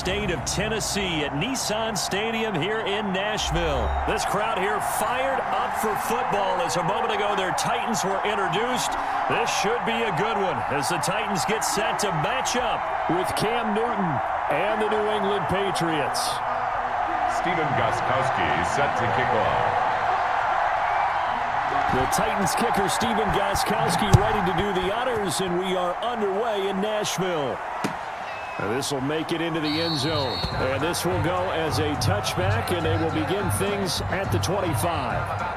state of Tennessee at Nissan Stadium here in Nashville. This crowd here fired up for football as a moment ago their Titans were introduced. This should be a good one as the Titans get set to match up with Cam Newton and the New England Patriots. Stephen Gostkowski is set to kick off. The Titans kicker Stephen Gostkowski ready to do the honors, and we are underway in Nashville. This will make it into the end zone, and this will go as a touchback, and they will begin things at the 25.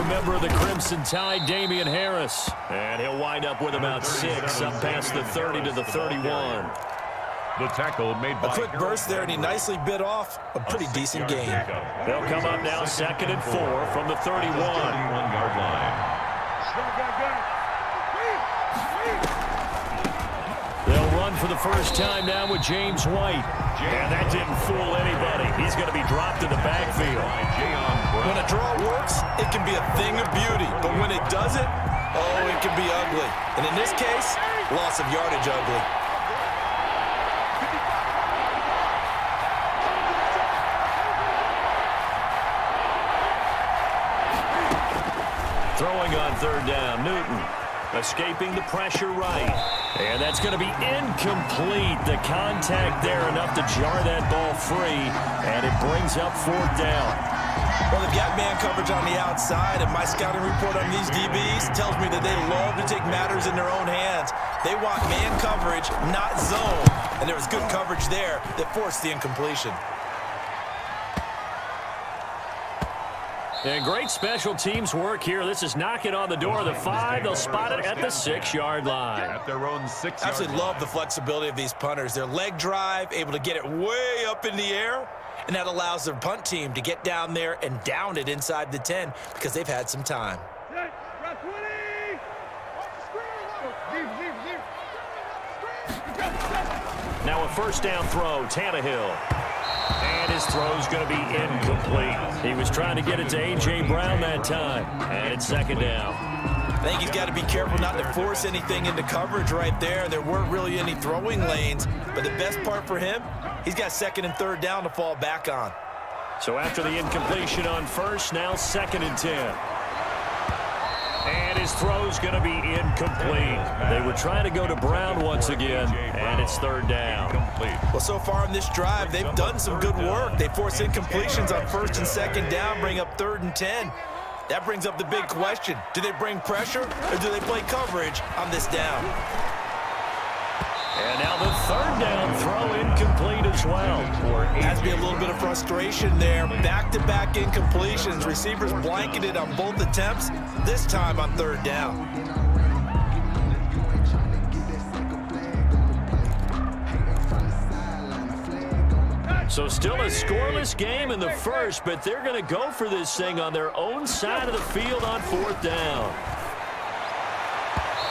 Member of the Crimson Tide, Damian Harris. And he'll wind up with about 6 up past the 30 to the 31. The tackle made by a quick burst there, and he nicely bit off a pretty decent game. They'll come up now 2nd and 4 from the 31-yard line. They'll run for the first time now with James White. And that didn't fool anybody. He's going to be dropped in the backfield. When a draw works, it can be a thing of beauty. But when it doesn't, oh, it can be ugly. And in this case, loss of yardage ugly. Throwing on 3rd down, Newton. Escaping the pressure right. And that's going to be incomplete. The contact there enough to jar that ball free. And it brings up 4th down. Well, they've got man coverage on the outside, and my scouting report on these DBs tells me that they love to take matters in their own hands. They want man coverage, not zone. And there was good coverage there that forced the incompletion. And great special teams work here. This is knocking on the door of the 5. They'll spot it at the 6-yard line. At their own 6-yard line. Absolutely love the flexibility of these punters. Their leg drive, able to get it way up in the air, and that allows their punt team to get down there and down it inside the 10 because they've had some time. Now a 1st down throw, Tannehill. And his throw's going to be incomplete. He was trying to get it to A.J. Brown that time. And it's 2nd down. I think he's got to be careful not to force anything into coverage right there. There weren't really any throwing lanes. But the best part for him, he's got 2nd and 3rd down to fall back on. So after the incompletion on 1st, now 2nd and 10. And his throw's going to be incomplete. They were trying to go to Brown once again, and it's 3rd down. Well, so far in this drive, they've done some good work. They force incompletions on 1st and 2nd down, bring up 3rd and 10. That brings up the big question. Do they bring pressure, or do they play coverage on this down? And now the 3rd down throw incomplete as well. Has to be a little bit of frustration there. Back-to-back incompletions. Receivers blanketed on both attempts, this time on 3rd down. So still a scoreless game in the 1st, but they're going to go for this thing on their own side of the field on 4th down.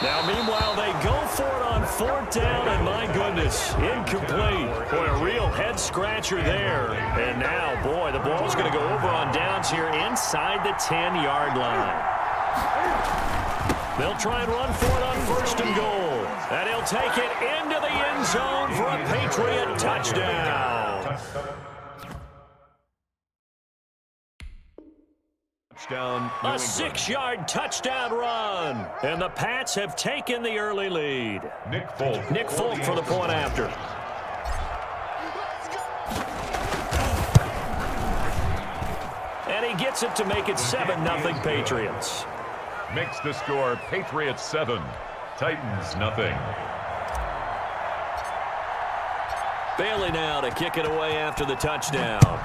Now, meanwhile, they go for it on 4th down, and my goodness, incomplete. Boy, a real head-scratcher there. And now, boy, the ball's going to go over on downs here inside the 10-yard line. They'll try and run for it on 1st and goal. And he'll take it into the end zone for a Patriot touchdown. A 6-yard touchdown run. And the Pats have taken the early lead. Nick Folk for the point after. And he gets it to make it 7-0 Patriots. Makes the score Patriots 7, Titans nothing. Bailey now to kick it away after the touchdown.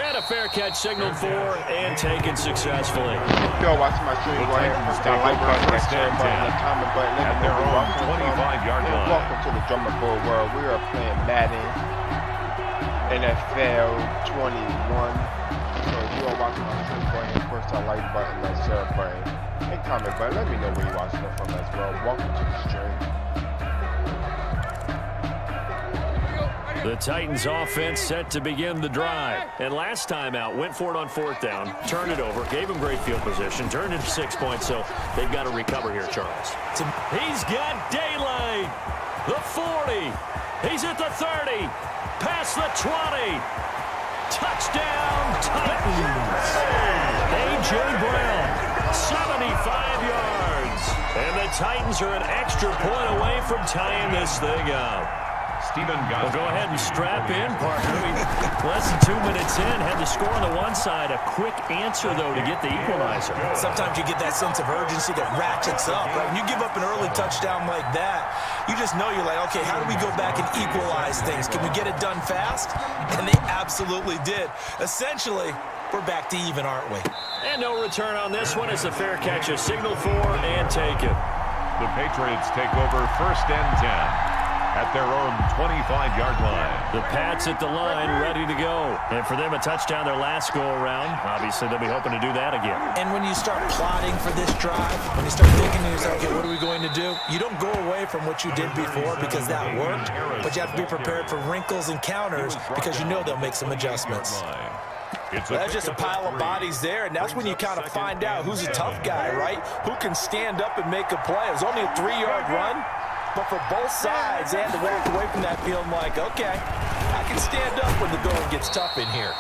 And a fair catch signaled for and taken successfully. Yo, watching my stream right here. Got like button, that share button, that comment button. At their own 25-yard line. Welcome to the Drummer Boy world. We are playing Madden NFL 21. So if you are watching on YouTube, go ahead and push that like button, that sub button, and comment button. Let me know where you're watching it from as well. Welcome to the stream. The Titans offense set to begin the drive. And last time out, went for it on 4th down, turned it over, gave them great field position, turned it 6 points, so they've got to recover here, Charles. He's got daylight. The 40. He's at the 30. Past the 20. Touchdown, Titans. A.J. Brown, 75 yards. And the Titans are an extra point away from tying this thing up. We'll go ahead and strap in, partner. Less than 2 minutes in, had the score on the one side. A quick answer, though, to get the equalizer. Sometimes you get that sense of urgency that ratchets up. Right? When you give up an early touchdown like that, you just know you're like, okay, how do we go back and equalize things? Can we get it done fast? And they absolutely did. Essentially, we're back to even, aren't we? And no return on this one as the fair catch is signaled for and taken. The Patriots take over 1st and 10. At their own 25-yard line. The Pats at the line, ready to go. And for them, a touchdown their last go-around. Obviously, they'll be hoping to do that again. And when you start plotting for this drive, when you start thinking to yourself, okay, what are we going to do? You don't go away from what you did before because that worked, but you have to be prepared for wrinkles and counters because you know they'll make some adjustments. That's just a pile of bodies there, and that's when you kind of find out who's a tough guy, right? Who can stand up and make a play. It was only a 3-yard run. But for both sides, they had to walk away from that field like, okay, I can stand up when the going gets tough in here.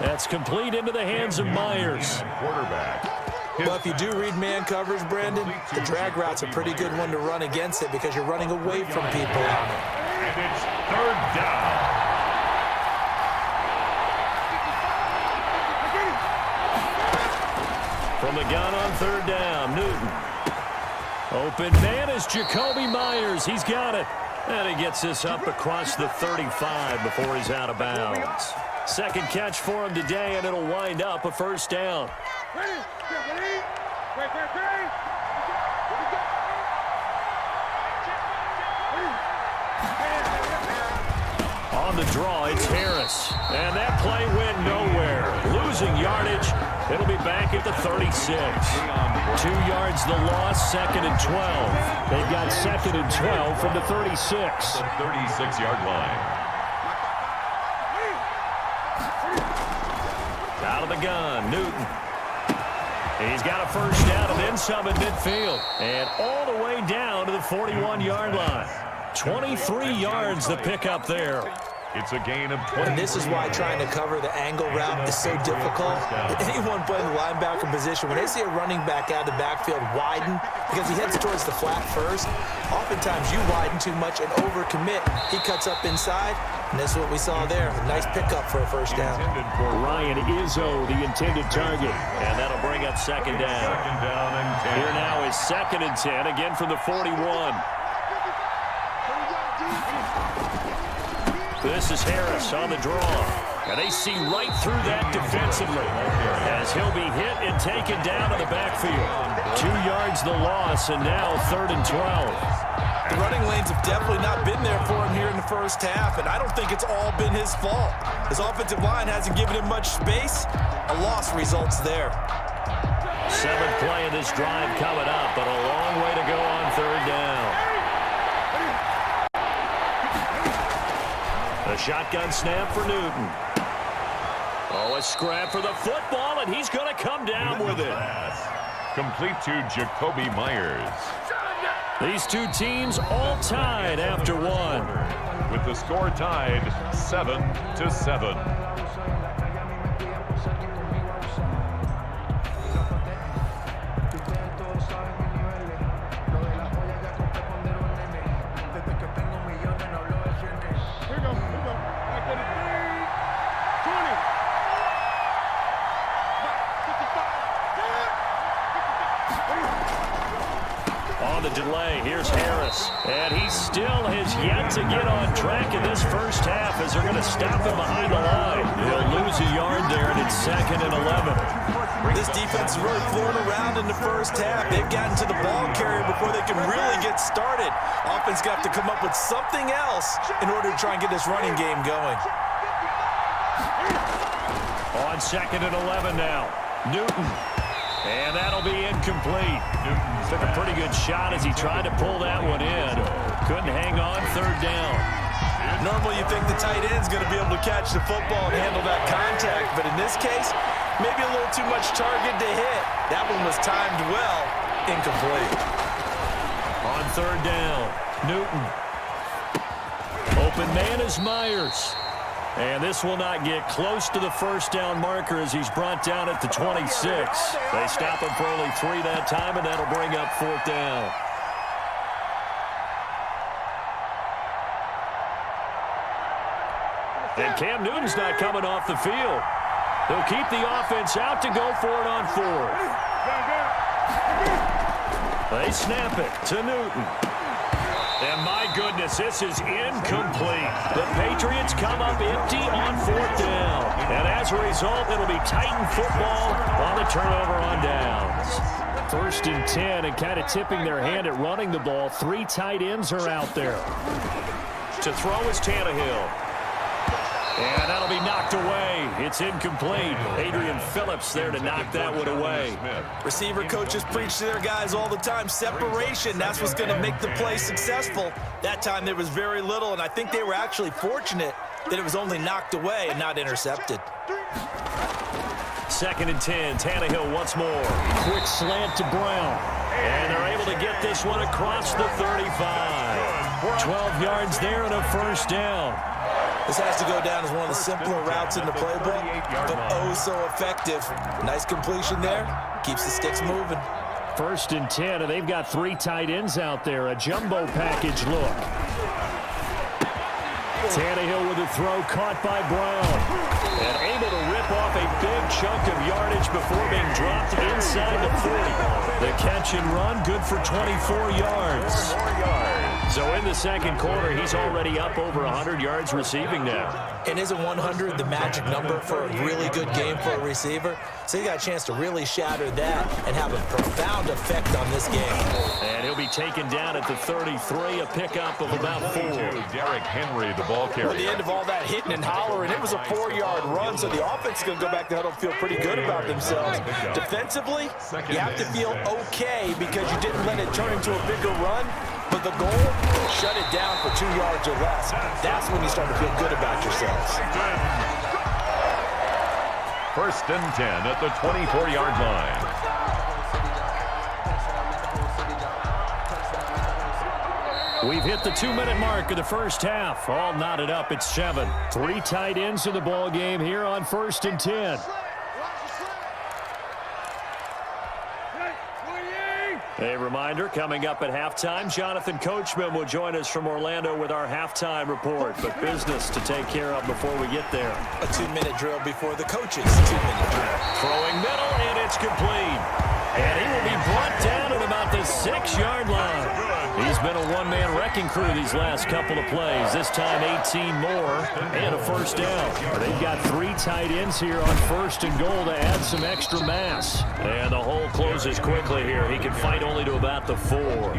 That's complete into the hands of Myers. Well, if you do read man coverage, Brandon, the drag route's a pretty good one to run against it because you're running away from people on it. And it's 3rd down. From the gun on 3rd down, Newton. Open man is Jacoby Myers. He's got it. And he gets this up across the 35 before he's out of bounds. Second catch for him today, and it'll wind up a 1st down. On the draw, it's Harris. And that play went nowhere. Losing yardage. It'll be back at the 36. 2 yards the loss, 2nd and 12. They've got 2nd and 12 from the 36. The 36-yard line. Out of the gun, Newton. He's got a 1st down and then some at midfield. And all the way down to the 41-yard line. 23 yards the pickup there. It's a gain of 20. And this is why trying to cover the angle route is so difficult. Anyone playing the linebacker position, when they see a running back out of the backfield widen, because he heads towards the flat first, oftentimes you widen too much and overcommit. He cuts up inside, and this is what we saw there. A nice pickup for a 1st down. Ryan Izzo, the intended target. And that'll bring up 2nd down. 2nd down and 10. Here now is 2nd and 10, again from the 41. This is Harris on the draw. And they see right through that defensively as he'll be hit and taken down in the backfield. 2 yards the loss, and now 3rd and 12. The running lanes have definitely not been there for him here in the 1st half, and I don't think it's all been his fault. His offensive line hasn't given him much space. A loss results there. 7th play of this drive coming up, but a long way to go on 3rd down. A shotgun snap for Newton. Oh, a scrap for the football, and he's going to come down with it. Complete to Jacoby Myers. These two teams all tied after one. With the score tied 7-7. On the delay, here's Harris. And he still has yet to get on track in this 1st half as they're going to stop him behind the line. He'll lose a yard there, and it's 2nd and 11. This defense is really floating around in the 1st half. They've gotten to the ball carrier before they can really get started. Offense got to come up with something else in order to try and get this running game going. On 2nd and 11 now. Newton. And that'll be incomplete. Took a pretty good shot as he tried to pull that one in. Couldn't hang on 3rd down. Normally you think the tight end's going to be able to catch the football and handle that contact, but in this case, maybe a little too much target to hit. That one was timed well. Incomplete. On 3rd down, Newton. Open man is Myers. And this will not get close to the 1st down marker as he's brought down at the 26. They stop him for only 3 that time, and that'll bring up 4th down. And Cam Newton's not coming off the field. They'll keep the offense out to go for it on 4th. They snap it to Newton. And my goodness, this is incomplete. The Patriots come up empty on 4th down. And as a result, it'll be Titan football on the turnover on downs. 1st and 10, and kind of tipping their hand at running the ball. 3 tight ends are out there. To throw is Tannehill. And that'll be knocked away. It's incomplete. Adrian Phillips there to knock that one away. Receiver coaches preach to their guys all the time. Separation, that's what's going to make the play successful. That time there was very little, and I think they were actually fortunate that it was only knocked away and not intercepted. 2nd and 10. Tannehill once more. Quick slant to Brown. And they're able to get this one across the 35. 12 yards there and a 1st down. This has to go down as one of the simpler routes in the playbook, but oh so effective. Nice completion there. Keeps the sticks moving. 1st and 10, and they've got 3 tight ends out there. A jumbo package look. Tannehill with a throw caught by Brown. And able to rip off a big chunk of yardage before being dropped inside the 40. The catch and run, good for 24 yards. So in the 2nd quarter, he's already up over 100 yards receiving now. And isn't 100 the magic number for a really good game for a receiver? So he got a chance to really shatter that and have a profound effect on this game. And he'll be taken down at the 33, a pickup of about 4. Derrick Henry, the ball carrier. At the end of all that hitting and hollering, it was a 4-yard run, so the offense is going to go back to huddle and feel pretty good about themselves. Defensively, you have to feel okay because you didn't let it turn into a bigger run. But the goal, shut it down for 2 yards or less. That's when you start to feel good about yourselves. 1st and 10 at the 24-yard line. We've hit the 2-minute mark of the 1st half. All knotted up at 7. 3 tight ends in the ball game here on 1st and 10. A reminder, coming up at halftime, Jonathan Coachman will join us from Orlando with our halftime report. But business to take care of before we get there. A 2-minute drill before the coaches' 2-minute drill. Throwing middle, and it's complete. And he will be brought down at about the 6-yard line. He's been a one-man wrecking crew these last couple of plays. This time 18 more and a 1st down. They've got 3 tight ends here on 1st and goal to add some extra mass. And the hole closes quickly here. He can fight only to about the 4.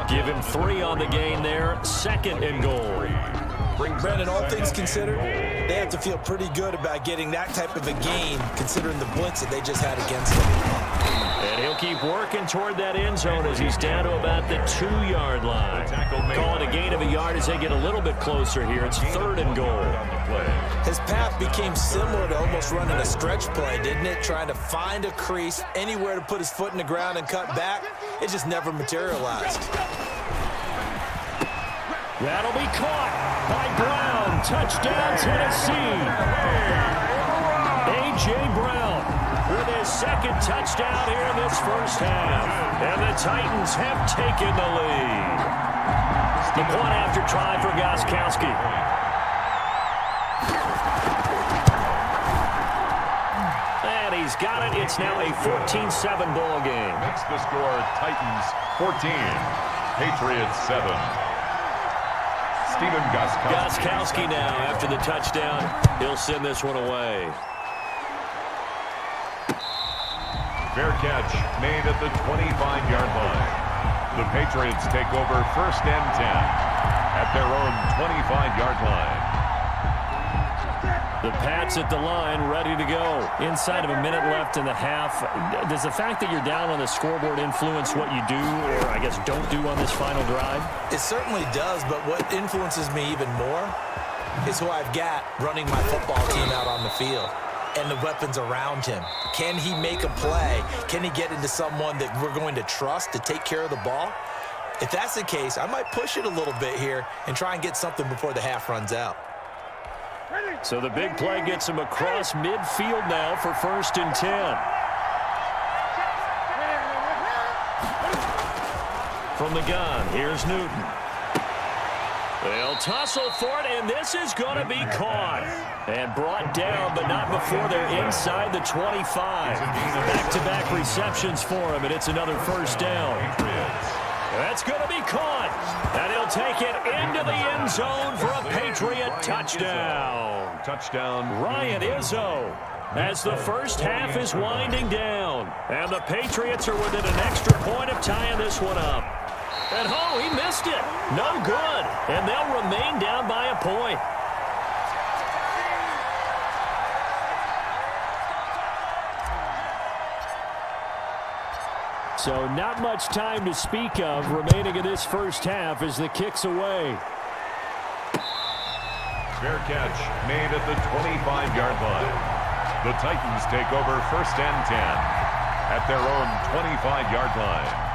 Give him 3 on the gain there. 2nd and goal. Brandon, all things considered, they have to feel pretty good about getting that type of a gain considering the blitz that they just had against them. And he'll keep working toward that end zone as he's down to about the 2-yard line. Call it a gain of a yard as they get a little bit closer here. It's 3rd and goal. His path became similar to almost running a stretch play, didn't it? Trying to find a crease, anywhere to put his foot in the ground and cut back. It just never materialized. That'll be caught by Brown. Touchdown, Tennessee. A.J. Brown with his 2nd touchdown here in this 1st half. And the Titans have taken the lead. The point after try for Gostkowski. And he's got it. It's now a 14-7 ball game. Makes the score Titans 14, Patriots 7. Stephen Gostkowski. Gostkowski now after the touchdown. He'll send this one away. Fair catch made at the 25-yard line. The Patriots take over 1st and 10 at their own 25-yard line. The Pats at the line, ready to go. Inside of a minute left in the half. Does the fact that you're down on the scoreboard influence what you do, or I guess don't do on this final drive? It certainly does, but what influences me even more is who I've got running my football team out on the field and the weapons around him. Can he make a play? Can he get into someone that we're going to trust to take care of the ball? If that's the case, I might push it a little bit here and try and get something before the half runs out. So the big play gets him across midfield now for 1st and 10. From the gun, here's Newton. They'll tussle for it, and this is going to be caught. And brought down, but not before they're inside the 25. Back-to-back receptions for him, and it's another 1st down. That's going to be caught. And he'll take it into the end zone for a Patriot touchdown. Ryan Izzo, as the first half is winding down. And the Patriots are within an extra point of tying this one up. And oh, he missed it. No good. And they'll remain down by a point. So not much time to speak of remaining in this first half as the kick's away. Fair catch made at the 25-yard line. The Titans take over 1st and 10 at their own 25-yard line.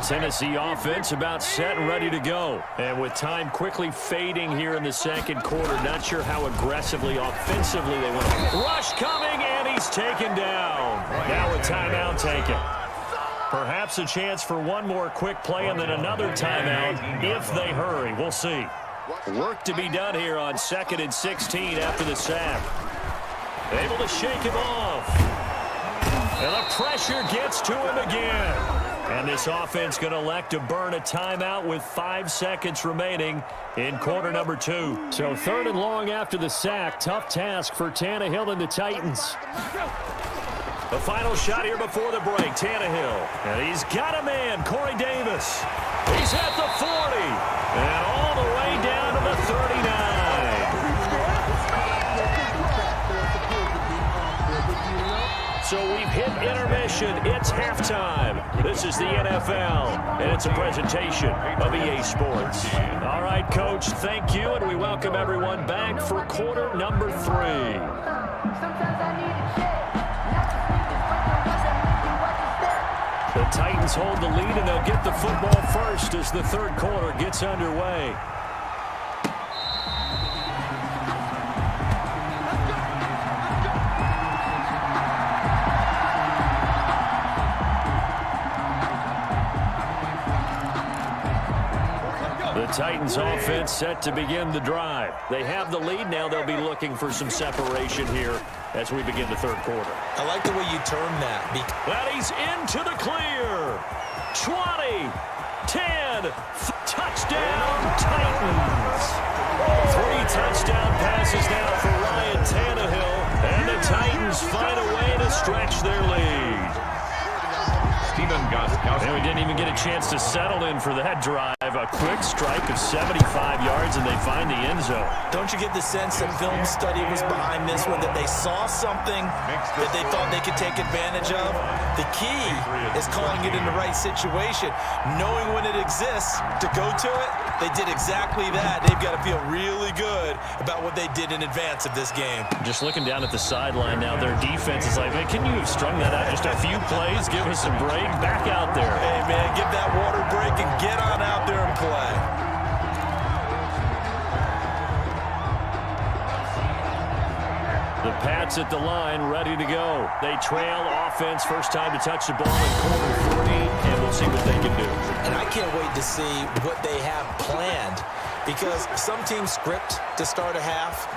Tennessee offense about set and ready to go. And with time quickly fading here in the second quarter, not sure how aggressively, offensively they went. Rush coming, and he's taken down. Now a timeout taken. Perhaps a chance for one more quick play and then another timeout if they hurry. We'll see. Work to be done here on 2nd and 16 after the sack. Able to shake him off. And the pressure gets to him again. And this offense going to elect to burn a timeout with 5 seconds remaining in quarter number 2. So 3rd and long after the sack. Tough task for Tannehill and the Titans. The final shot here before the break. Tannehill. And he's got a man, Corey Davis. He's at the 40. And all the way down to the 39. So we've hit intermission. It's halftime. This is the NFL, and it's a presentation of EA Sports. All right, Coach, thank you, and we welcome everyone back for quarter number 3. The Titans hold the lead, and they'll get the football first as the third quarter gets underway. The Titans offense set to begin the drive. They have the lead. Now they'll be looking for some separation here as we begin the third quarter. I like the way you term that. That he's into the clear. 20, 10, touchdown Titans. 3 touchdown passes now for Ryan Tannehill. And the Titans find a way to stretch their lead. And we didn't even get a chance to settle in for that drive. A quick strike of 75 yards, and they find the end zone. Don't you get the sense that film study was behind this one, that they saw something that they thought they could take advantage of? The key is calling it in the right situation, knowing when it exists to go to it. They did exactly that. They've got to feel really good about what they did in advance of this game. Just looking down at the sideline now, their defense is like, man, can you have strung that out just a few plays? Give us a break. Back out there. Hey, man, give that water break and get on out there and play. The Pats at the line, ready to go. They trail offense, first time to touch the ball in quarter 3, and we'll see what they can do. And I can't wait to see what they have planned, because some teams script to start a half.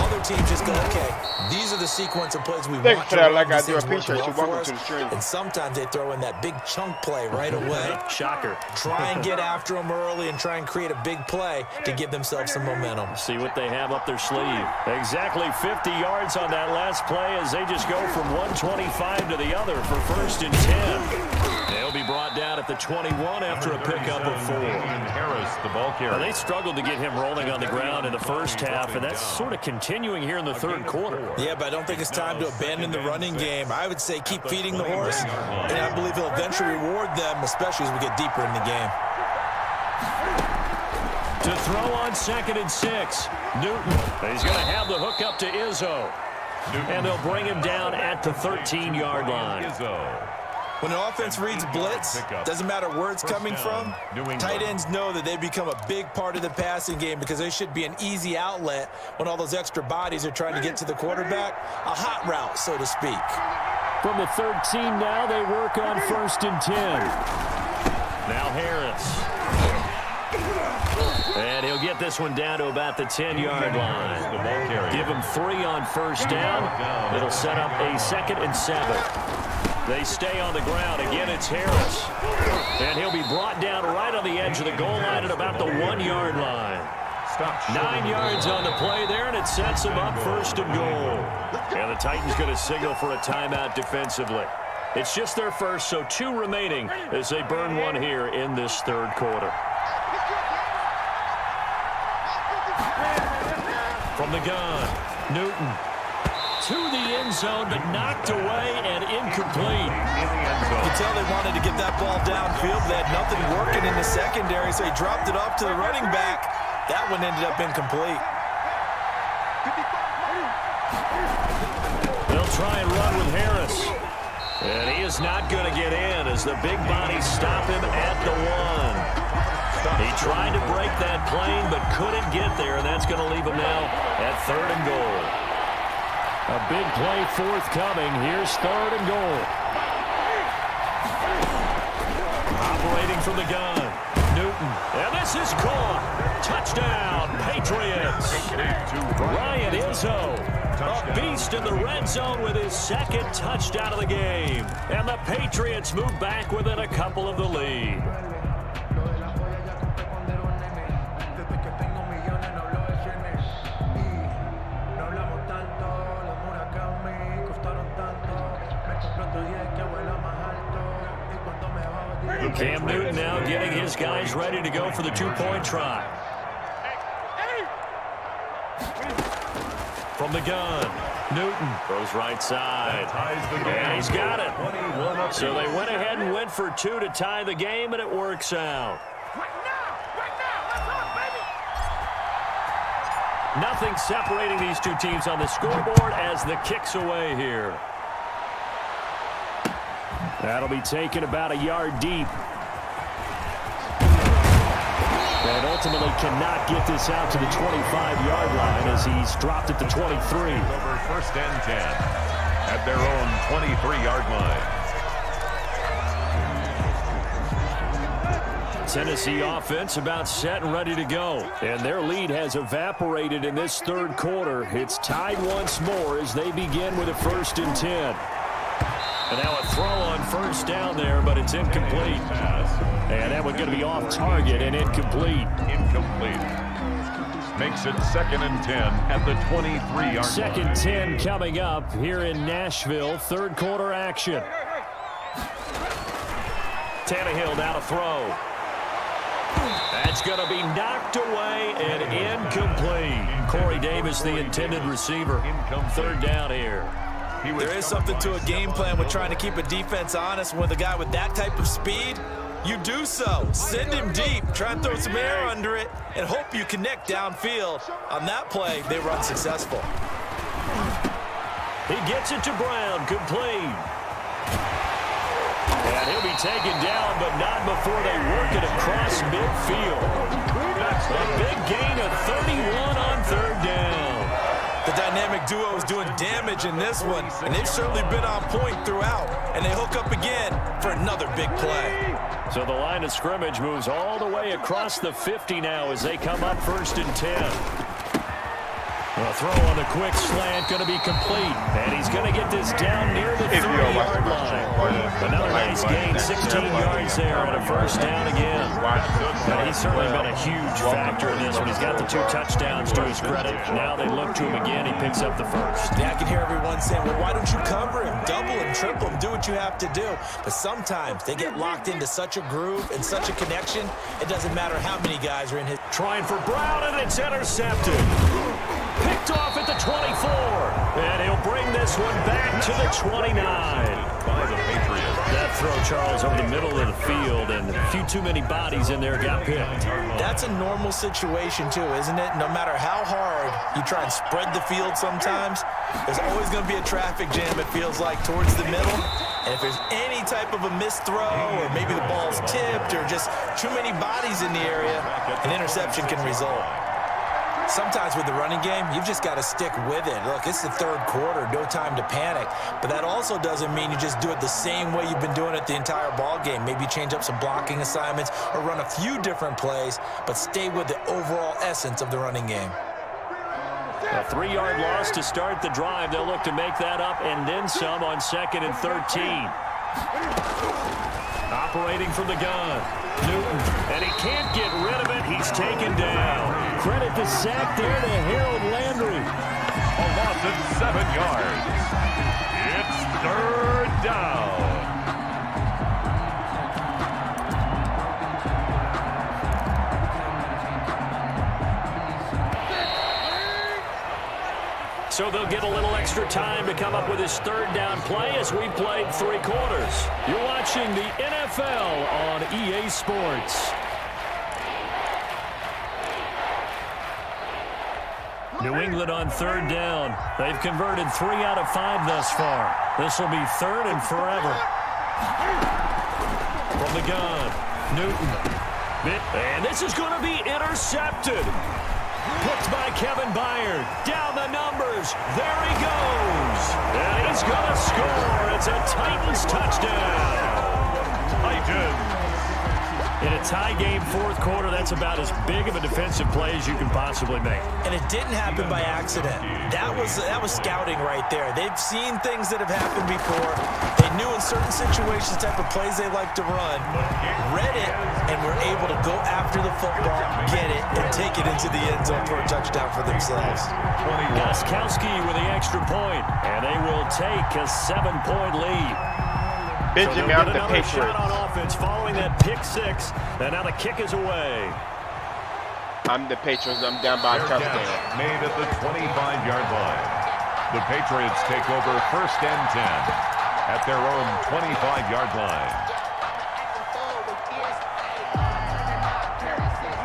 Other teams just go, okay, these are the sequence of plays we want. Like I do. I appreciate you. Welcome to the stream. And sometimes they throw in that big chunk play right away. Shocker. Try and get after them early and try and create a big play to give themselves some momentum. See what they have up their sleeve. Exactly 50 yards on that last play as they just go from 125 to the other for 1st and 10. They'll be brought down at the 21 after a pickup of 4. Harris, the ball carrier. They struggled to get him rolling on the ground in the first half, and that's sort of continuing here in the third quarter. Yeah, but I don't think it's time to abandon the running game. I would say keep feeding the horse, and I believe he'll eventually reward them, especially as we get deeper in the game. To throw on 2nd and 6. Newton. He's going to have the hook up to Izzo. And they'll bring him down at the 13-yard line. When an offense reads blitz, doesn't matter where it's coming from, tight ends know that they become a big part of the passing game because they should be an easy outlet when all those extra bodies are trying to get to the quarterback. A hot route, so to speak. From the 13 now, they work on 1st and 10. Now Harris. And he'll get this one down to about the 10-yard line. Give him 3 on 1st down. It'll set up a 2nd and 7. They stay on the ground. Again, it's Harris. And he'll be brought down right on the edge of the goal line at about the 1-yard line. 9 yards on the play there, and it sets him up 1st and goal. And the Titans going to signal for a timeout defensively. It's just their first, so 2 remaining as they burn 1 here in this third quarter. From the gun, Newton to the end zone, but knocked away and incomplete. You can tell they wanted to get that ball downfield. They had nothing working in the secondary, so he dropped it off to the running back. That one ended up incomplete. They'll try and run with Harris. And he is not going to get in as the big bodies stop him at the 1. He tried to break that plane but couldn't get there, and that's going to leave him now at 3rd and goal. A big play forthcoming. Here's 3rd and goal. Operating from the gun, Newton. And this is caught. Touchdown, Patriots. Ryan Izzo, a beast in the red zone with his 2nd touchdown of the game. And the Patriots move back within a couple of the lead. Cam Newton now getting his guys ready to go for the 2-point try. From the gun, Newton throws right side. And he's got it. So they went ahead and went for 2 to tie the game, and it works out. Nothing separating these 2 teams on the scoreboard as the kick's away here. That'll be taken about a yard deep. And ultimately cannot get this out to the 25-yard line as he's dropped at the 23. Over 1st and 10 at their own 23-yard line. Tennessee offense about set and ready to go. And their lead has evaporated in this third quarter. It's tied once more as they begin with a 1st and 10. And now a throw on 1st down there, but it's incomplete. And that one's going to be off target and incomplete. Incomplete. Makes it 2nd and 10 at the 23-yard line. 2nd 10 coming up here in Nashville. Third quarter action. Tannehill now to throw. That's going to be knocked away and incomplete. Corey Davis, the intended receiver. 3rd down here. There is something to a game plan with trying to keep a defense honest. With a guy with that type of speed, you do so. Send him deep. Try and throw some air under it and hope you connect downfield. On that play, they were unsuccessful. He gets it to Brown. Complete. And he'll be taken down, but not before they work it across midfield. A big gain of 31 on 3rd down. The dynamic duo is doing damage in this one, and they've certainly been on point throughout. And they hook up again for another big play. So the line of scrimmage moves all the way across the 50 now as they come up 1st and 10. A throw on the quick slant going to be complete. And he's going to get this down near the 30-yard line. Another Nice gain, 16 yards there and a first down again. Now, he's certainly been a huge factor in this one. He's got the 2 touchdowns to his credit. Now they look to him again. He picks up the first. Yeah, I can hear everyone saying, well, why don't you cover him? Double him, triple him, do what you have to do. But sometimes they get locked into such a groove and such a connection, it doesn't matter how many guys are in his. Trying for Brown, and it's intercepted. Picked off at the 24. And he'll bring this one back to the 29. By the Patriots. That throw, Charles, over the middle of the field, and a few too many bodies in there got picked. That's a normal situation, too, isn't it? No matter how hard you try and spread the field sometimes, there's always going to be a traffic jam, it feels like, towards the middle. And if there's any type of a missed throw, or maybe the ball's tipped, or just too many bodies in the area, an interception can result. Sometimes with the running game, you've just got to stick with it. Look, it's the third quarter, no time to panic. But that also doesn't mean you just do it the same way you've been doing it the entire ball game. Maybe change up some blocking assignments or run a few different plays, but stay with the overall essence of the running game. A 3-yard loss to start the drive. They'll look to make that up and then some on 2nd and 13. Operating from the gun, Newton, and he can't get rid of it. He's taken down. Credit the sack there to Harold Landry. A loss of 7 yards. It's 3rd down. So they'll get a little extra time to come up with his 3rd down play as we played 3 quarters. You're watching the NFL on EA Sports. New England on 3rd down. They've converted 3 out of 5 thus far. This will be 3rd and forever. From the gun, Newton. And this is going to be intercepted. Picked by Kevin Byard. Down the numbers. There he goes. And he's going to score. It's a Titans touchdown. Titans. In a tie game, 4th quarter, that's about as big of a defensive play as you can possibly make. And it didn't happen by accident. That was scouting right there. They've seen things that have happened before. They knew in certain situations the type of plays they like to run, read it, and were able to go after the football, get it, and take it into the end zone for a touchdown for themselves. Gostkowski with the extra point, and they will take a 7-point lead. Benjamin, so I'm the Patriots. Shot on offense following that pick 6, and now the kick is away. I'm the Patriots. I'm down by a touchdown. Made at the 25-yard line. The Patriots take over 1st and 10 at their own 25-yard line.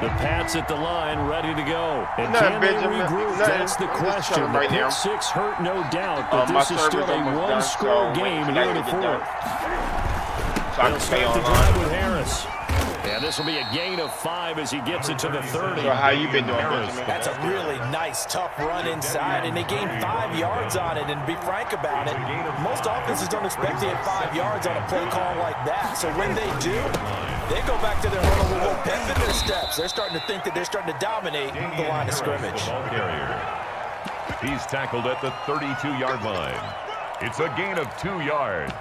The Pats at the line, ready to go. And can they regroup? That's the question. The pick 6 hurt, no doubt, but this is still a 1-score game here in the 4th. They'll start the drive with Harris. And this will be a gain of 5 as he gets it to the 30. So how you been doing, Benjamin? That's a really nice, tough run inside, and they gained 5 yards on it. And to be frank about it, most offenses don't expect to get 5 yards on a play call like that. So when they do, they go back to their run a little pep in their steps. They're starting to think that they're starting to dominate the line of scrimmage. He's tackled at the 32-yard line. It's a gain of 2 yards,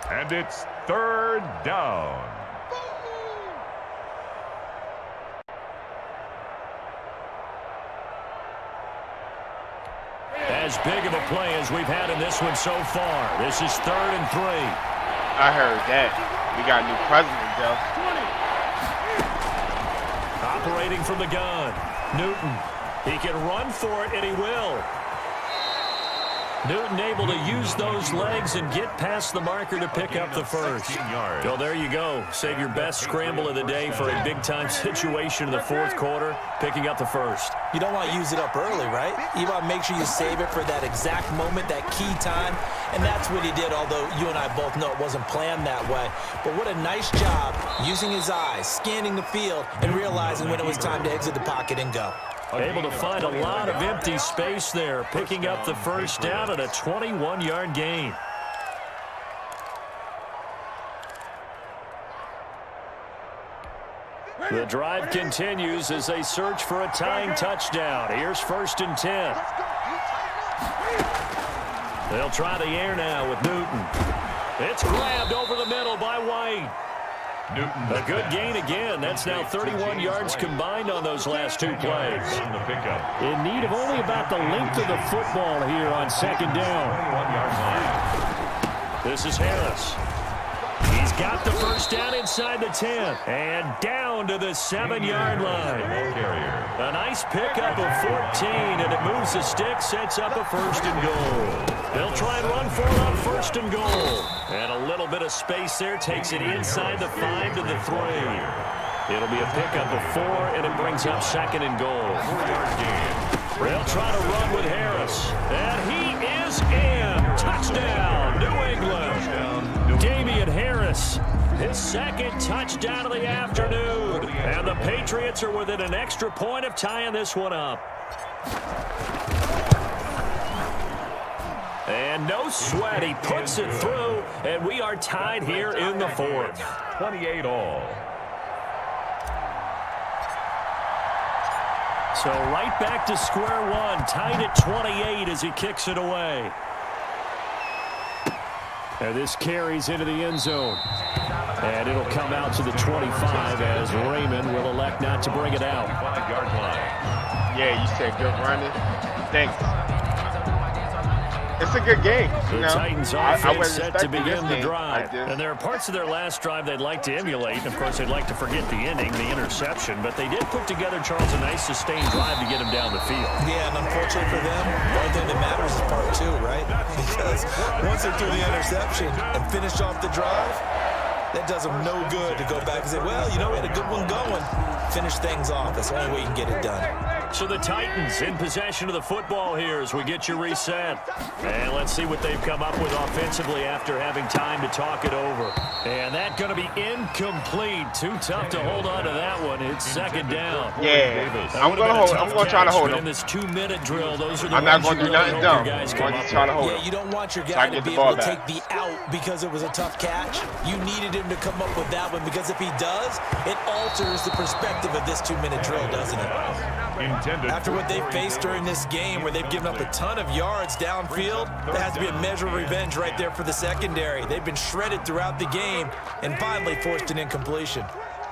and it's 3rd down. As big of a play as we've had in this one so far. This is 3rd and 3. I heard that. We got a new president, though. Operating from the gun, Newton. He can run for it, and he will. Newton able to use those legs and get past the marker to pick up the first. So there you go. Save your best scramble of the day for a big-time situation in the 4th quarter, picking up the first. You don't want to use it up early, right? You want to make sure you save it for that exact moment, that key time, and that's what he did, although you and I both know it wasn't planned that way. But what a nice job using his eyes, scanning the field, and realizing when it was time to exit the pocket and go. Able to find a lot of empty space there, picking up the first down at a 21-yard gain. The drive continues as they search for a tying touchdown. Here's 1st and 10. They'll try the air now with Newton. It's grabbed over the middle by complete. A good gain again. That's now 31 yards combined on those last two plays. In need of only about the length of the football here on second down. This is Harris. He's got the first down inside the 10 and down to the 7-yard line. A nice pickup of 14, and it moves the stick, sets up a 1st and goal. They'll try and run for it on 1st and goal. And a little bit of space there takes it inside the 5 to the 3. It'll be a pickup of 4, and it brings up 2nd and goal. They'll try to run with Harris, and he is in. Touchdown, New England. Damian Harris, his 2nd touchdown of the afternoon. And the Patriots are within an extra point of tying this one up. And no sweat, he puts it through, and we are tied here in the 4th. 28 all. So right back to square one, tied at 28 as he kicks it away. And this carries into the end zone. And it'll come out to the 25 as Raymond will elect not to bring it out. 5-yard line. Yeah, you said good running. Thanks. It's a good game. The Titans offense set to begin the drive. Like and there are parts of their last drive they'd like to emulate. And of course, they'd like to forget the ending, the interception. But they did put together, Charles, a nice sustained drive to get him down the field. Yeah, and unfortunately for them, the only thing that matters is part 2, right? Because once they threw the interception and finished off the drive, that does them no good to go back and say, well, you know, we had a good one going. Finish things off. That's the only way you can get it done. So the Titans in possession of the football here as we get you reset. And let's see what they've come up with offensively after having time to talk it over. And that's going to be incomplete. Too tough to hold on to that one. It's 2nd down. Yeah, I'm going to hold. I'm going to try to hold him. In this 2-minute drill, those are the I'm not going to do nothing dumb. I'm going to try to hold him. Yeah, you don't want your guy to be able to take the out because it was a tough catch. You needed him to come up with that one because if he does, it alters the perspective of this 2-minute drill, doesn't it? After what they faced during this game where they've given up a ton of yards downfield, there has to be a measure of revenge right there for the secondary. They've been shredded throughout the game and finally forced an incompletion.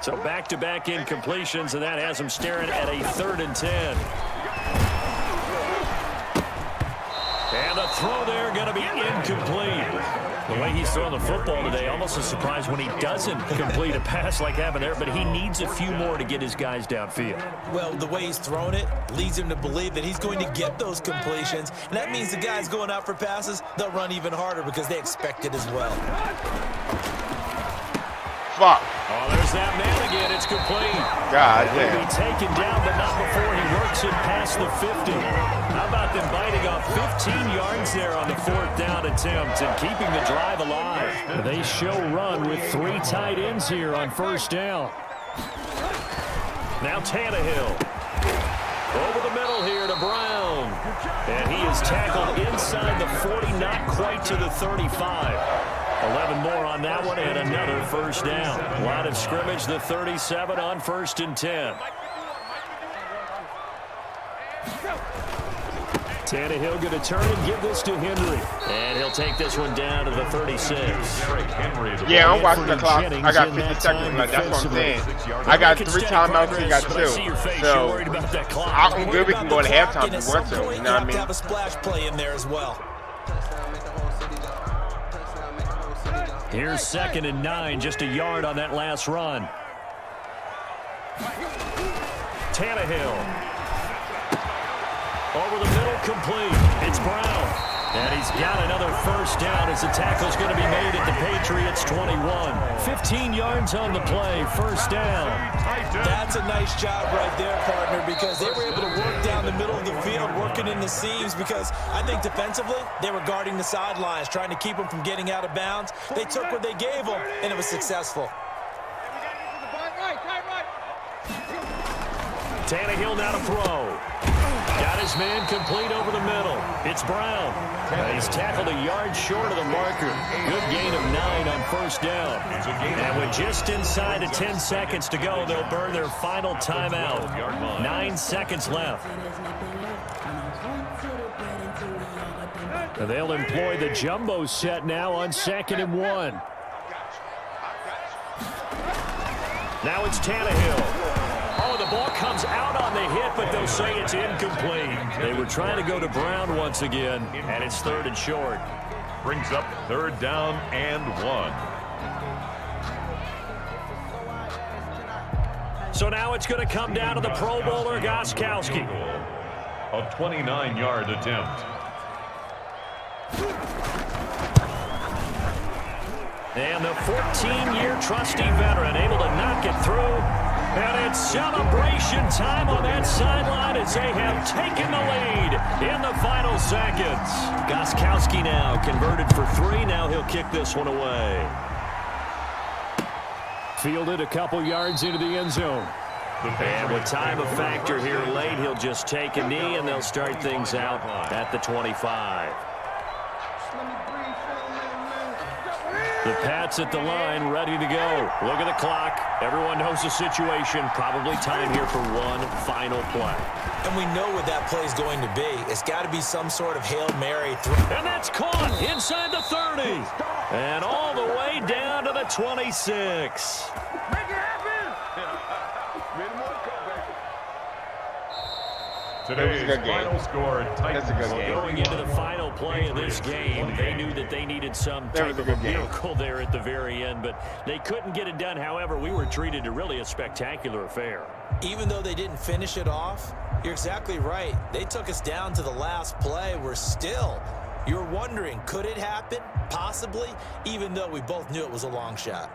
So back-to-back incompletions, and that has them staring at a 3rd and 10. And the throw there going to be incomplete. The way he's throwing the football today, almost a surprise when he doesn't complete a pass like happened there, but he needs a few more to get his guys downfield. Well, the way he's thrown it leads him to believe that he's going to get those completions, and that means the guys going out for passes, they'll run even harder because they expect it as well. Fuck. Oh, there's that man again. It's complete. God He'll damn. be taken down, but not before he works it past the 50. How about them biting off 15 yards there on the 4th down attempt and keeping the drive alive? They show run with 3 tight ends here on 1st down. Now Tannehill. Over the middle here to Brown. And he is tackled inside the 40, not quite to the 35. 11 more on that one and another 1st down. Line of scrimmage, the 37 on 1st and 10. Tannehill going to turn and give this to Henry. And he'll take this one down to the 36. Yeah, I'm watching the clock. I got 50 seconds left. That's what I'm saying. I got 3 timeouts. He got 2. So I'm good. We can go to halftime if we want to. You know what I mean? Have a splash play in there as well. Here's 2nd and 9, just a yard on that last run. Tannehill. Over the middle, complete. It's Brown. And he's got another 1st down as the tackle's going to be made at the Patriots' 21. 15 yards on the play, 1st down. That's a nice job right there, partner, because they were able to work down the middle of the field, working in the seams, because I think defensively, they were guarding the sidelines, trying to keep them from getting out of bounds. They took what they gave them, and it was successful. Tannehill now to throw. Got his man complete over the middle. It's Brown. He's tackled a yard short of the marker. Good gain of 9 on 1st down. And with just inside of 10 seconds to go, they'll burn their final timeout. 9 seconds left. They'll employ the jumbo set now on 2nd and 1. Now it's Tannehill. Oh, the ball comes out on the hit, but they'll say it's incomplete. They were trying to go to Brown once again, and it's 3rd and short. Brings up 3rd down and 1. So now it's going to come down to the Pro Bowler, Gostkowski. A 29-yard attempt. And the 14-year trusty veteran able to knock it through. And it's celebration time on that sideline as they have taken the lead in the final seconds. Gostkowski now converted for 3. Now he'll kick this one away. Fielded a couple yards into the end zone. And with time a factor here late, he'll just take a knee, and they'll start things out at the 25. The Pats at the line, ready to go. Look at the clock. Everyone knows the situation. Probably time here for one final play. And we know what that play is going to be. It's got to be some sort of Hail Mary throw. And that's caught inside the 30. And all the way down to the 26. Today's final score, Titans. Going into the final play of this game, they knew that they needed some type of a miracle there at the very end, but they couldn't get it done. However, we were treated to really a spectacular affair. Even though they didn't finish it off, you're exactly right. They took us down to the last play. You were wondering, could it happen? Possibly, even though we both knew it was a long shot.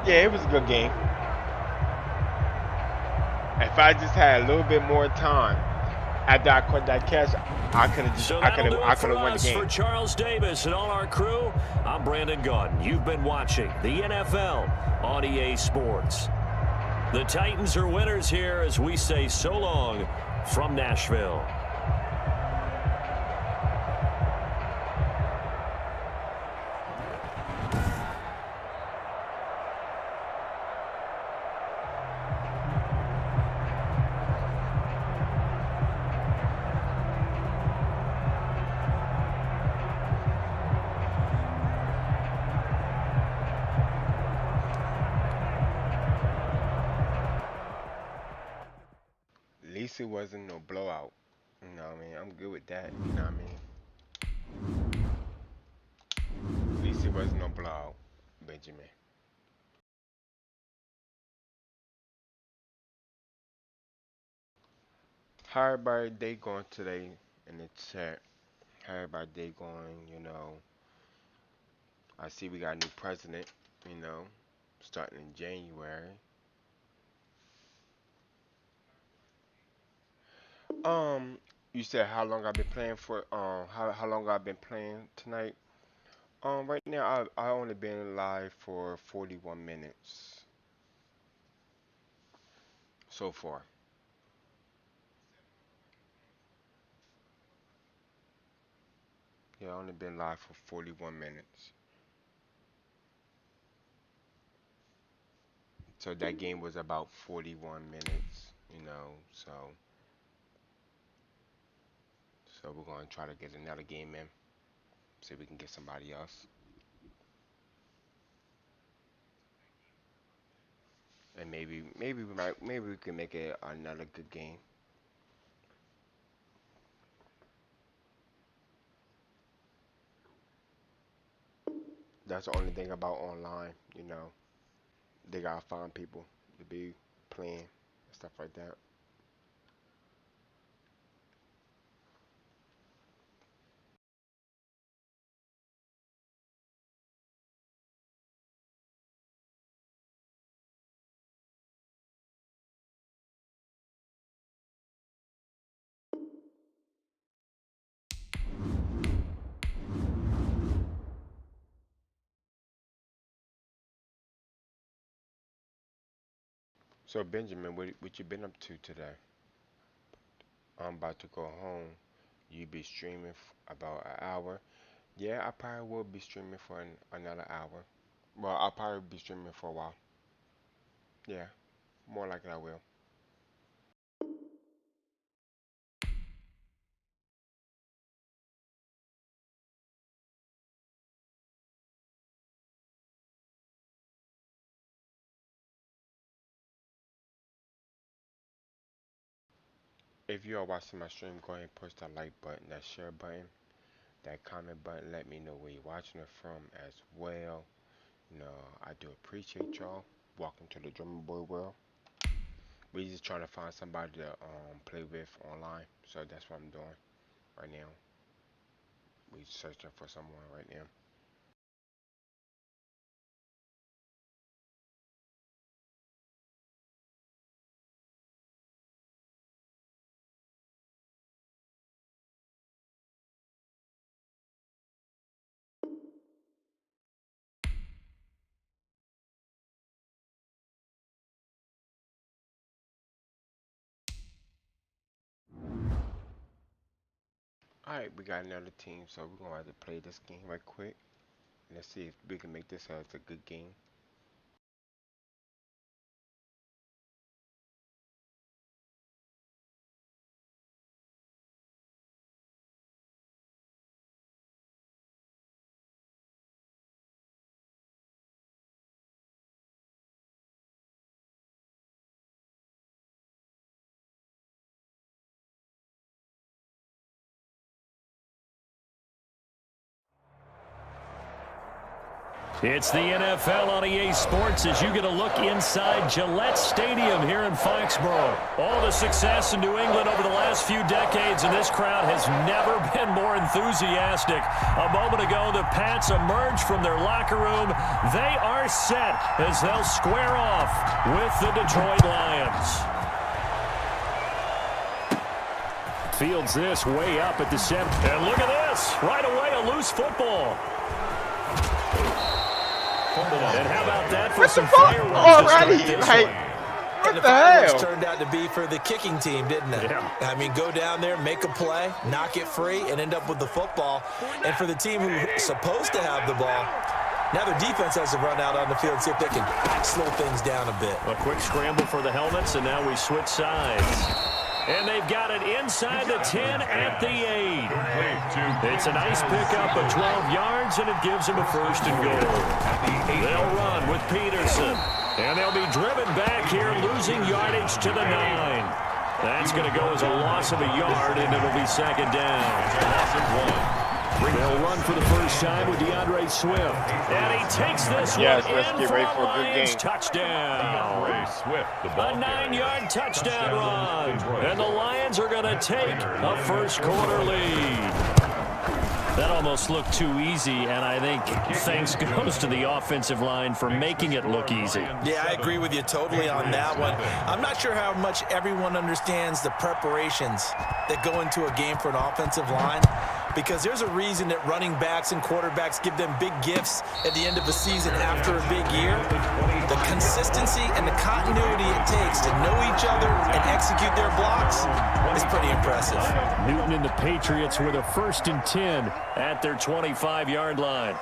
Yeah, it was a good game. If I just had a little bit more time after I caught that catch, I could have won the game. For Charles Davis and all our crew, I'm Brandon Gaudin. You've been watching the NFL on EA Sports. The Titans are winners here as we say so long from Nashville. At least it wasn't no blowout. You know what I mean? I'm good with that. You know what I mean? At least it wasn't no blowout, Benjamin. How everybody day going today in the chat? How everybody day going, you know? I see we got a new president, you know, starting in January. You said how long I've been playing for? How long I've been playing tonight? Right now I only been live for 41 minutes so far. Yeah, I only been live for 41 minutes. So that game was about 41 minutes, you know. So we're gonna try to get another game in. See if we can get somebody else. And maybe we can make it another good game. That's the only thing about online, you know. They gotta find people to be playing and stuff like that. So Benjamin, what you been up to today? I'm about to go home. You be streaming about an hour. Yeah, I probably will be streaming for another hour. Well, I'll probably be streaming for a while. Yeah, more likely I will. If you are watching my stream, go ahead and push that like button, that share button, that comment button. Let me know where you're watching it from as well. You know, I do appreciate y'all. Welcome to the Drummer Boy world. We just trying to find somebody to play with online. So that's what I'm doing right now. We searching for someone right now. Alright, we got another team, so we're gonna have to play this game right quick. Let's see if we can make this a good game. It's the NFL on EA Sports as you get a look inside Gillette Stadium here in Foxborough. All the success in New England over the last few decades, and this crowd has never been more enthusiastic. A moment ago, the Pats emerged from their locker room. They are set as they'll square off with the Detroit Lions. Fields this way up at the center. And look at this. Right away, a loose football. And how about that for some fireworks already? Like, what the fireworks hell? turned out to be for the kicking team, didn't it? Yeah. I mean, go down there, make a play, knock it free, and end up with the football. And for the team who's supposed to have the ball, now their defense has to run out on the field and see if they can slow things down a bit. a quick scramble for the helmets, and now we switch sides. And they've got it inside the 10 at the 8. It's a nice pickup of 12 yards, and it gives them a first and goal. They'll run with Peterson. And they'll be driven back here, losing yardage to the 9. That's going to go as a loss of a yard, and it'll be second down. They'll run for the first time with DeAndre Swift. And he takes this one Let's in get for ready a for a good Lions game. touchdown. Swift, the ball A 9-yard touchdown run. And the Lions are going to take a first-quarter lead. That almost looked too easy, and I think thanks goes to the offensive line for making it look easy. Yeah, I agree with you totally on that one. I'm not sure how much everyone understands the preparations that go into a game for an offensive line, because there's a reason that running backs and quarterbacks give them big gifts at the end of the season after a big year. The consistency and the continuity it takes to know each other and execute their blocks is pretty impressive. Newton and the Patriots with a 1st and 10 at their 25-yard line.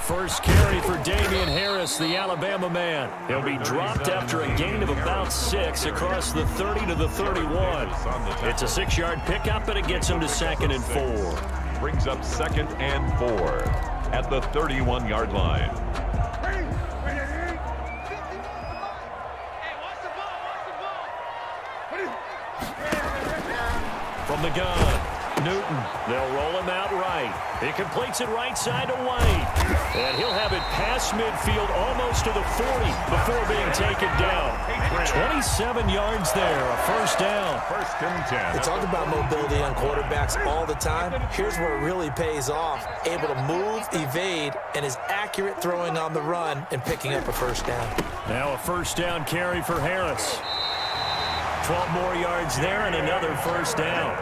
First carry for Damian Harris, the Alabama man. He'll be dropped after a gain of about 6 across the 30 to the 31. It's a 6-yard pickup, and it gets him to 2nd and 4. Brings up 2nd and 4 at the 31-yard line. From the gun, Newton. They'll roll him out right. He completes it right side to White. And he'll have it past midfield almost to the 40 before being taken down. 27 yards there, a first down. 1st and 10. We talk about mobility on quarterbacks all the time. Here's where it really pays off. Able to move, evade, and is accurate throwing on the run and picking up a first down. Now a first down carry for Harris. 12 more yards there and another first down.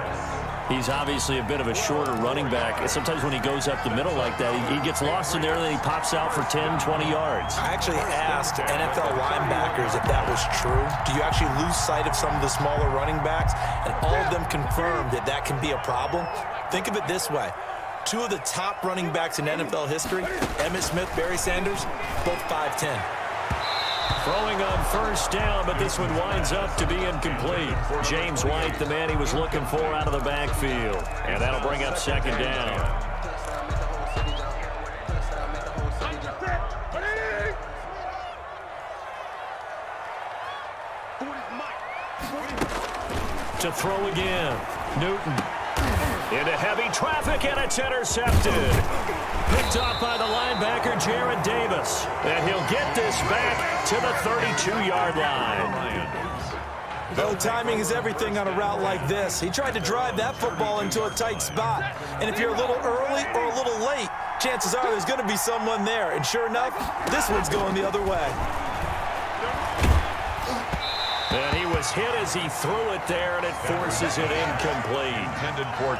He's obviously a bit of a shorter running back. And sometimes when he goes up the middle like that, he gets lost in there, and then he pops out for 10, 20 yards. I actually asked NFL linebackers if that was true. Do you actually lose sight of some of the smaller running backs? And all of them confirmed that that can be a problem. Think of it this way. Two of the top running backs in NFL history, Emmitt Smith, Barry Sanders, both 5'10". Throwing on first down, but this one winds up to be incomplete. James White, the man he was looking for out of the backfield. And that'll bring up second down. To throw again. Newton. Into heavy traffic, and it's intercepted. Picked off by the linebacker, Jared Davis. And he'll get this back to the 32-yard line. Well, timing is everything on a route like this. He tried to drive that football into a tight spot. And if you're a little early or a little late, chances are there's going to be someone there. And sure enough, this one's going the other way. And he was hit as he threw it there, and it forces it incomplete.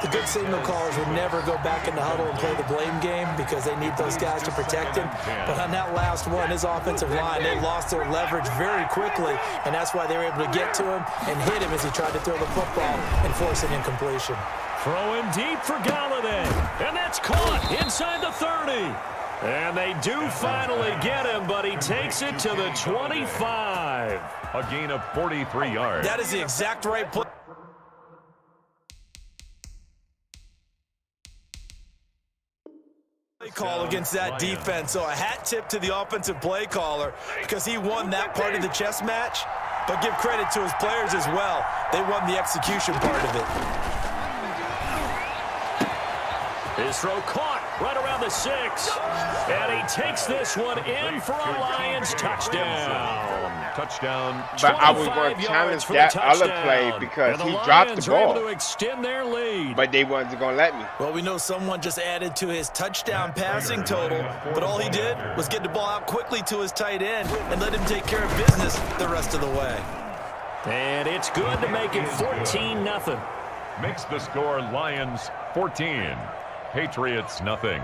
The good signal callers would never go back in the huddle and play the blame game because they need those guys to protect him. But on that last one, his offensive line, they lost their leverage very quickly, and that's why they were able to get to him and hit him as he tried to throw the football and force an incompletion. Throwing deep for Galladay, and that's caught inside the 30. And they do finally get him, but he takes it to the 25. A gain of 43 yards. That is the exact right play. Call against that defense. So a hat tip to the offensive play caller because he won that part of the chess match. But give credit to his players as well. They won the execution part of it. His throw caught right around the 6. And he takes this one in for a Lions touchdown. Touchdown. But I was going to challenge that other play because he dropped the ball. To extend their lead. But they wasn't going to let me. Well, we know someone just added to his touchdown passing total, but all he did was get the ball out quickly to his tight end and let him take care of business the rest of the way. And it's good to make it 14-0. Makes the score Lions 14. Patriots nothing.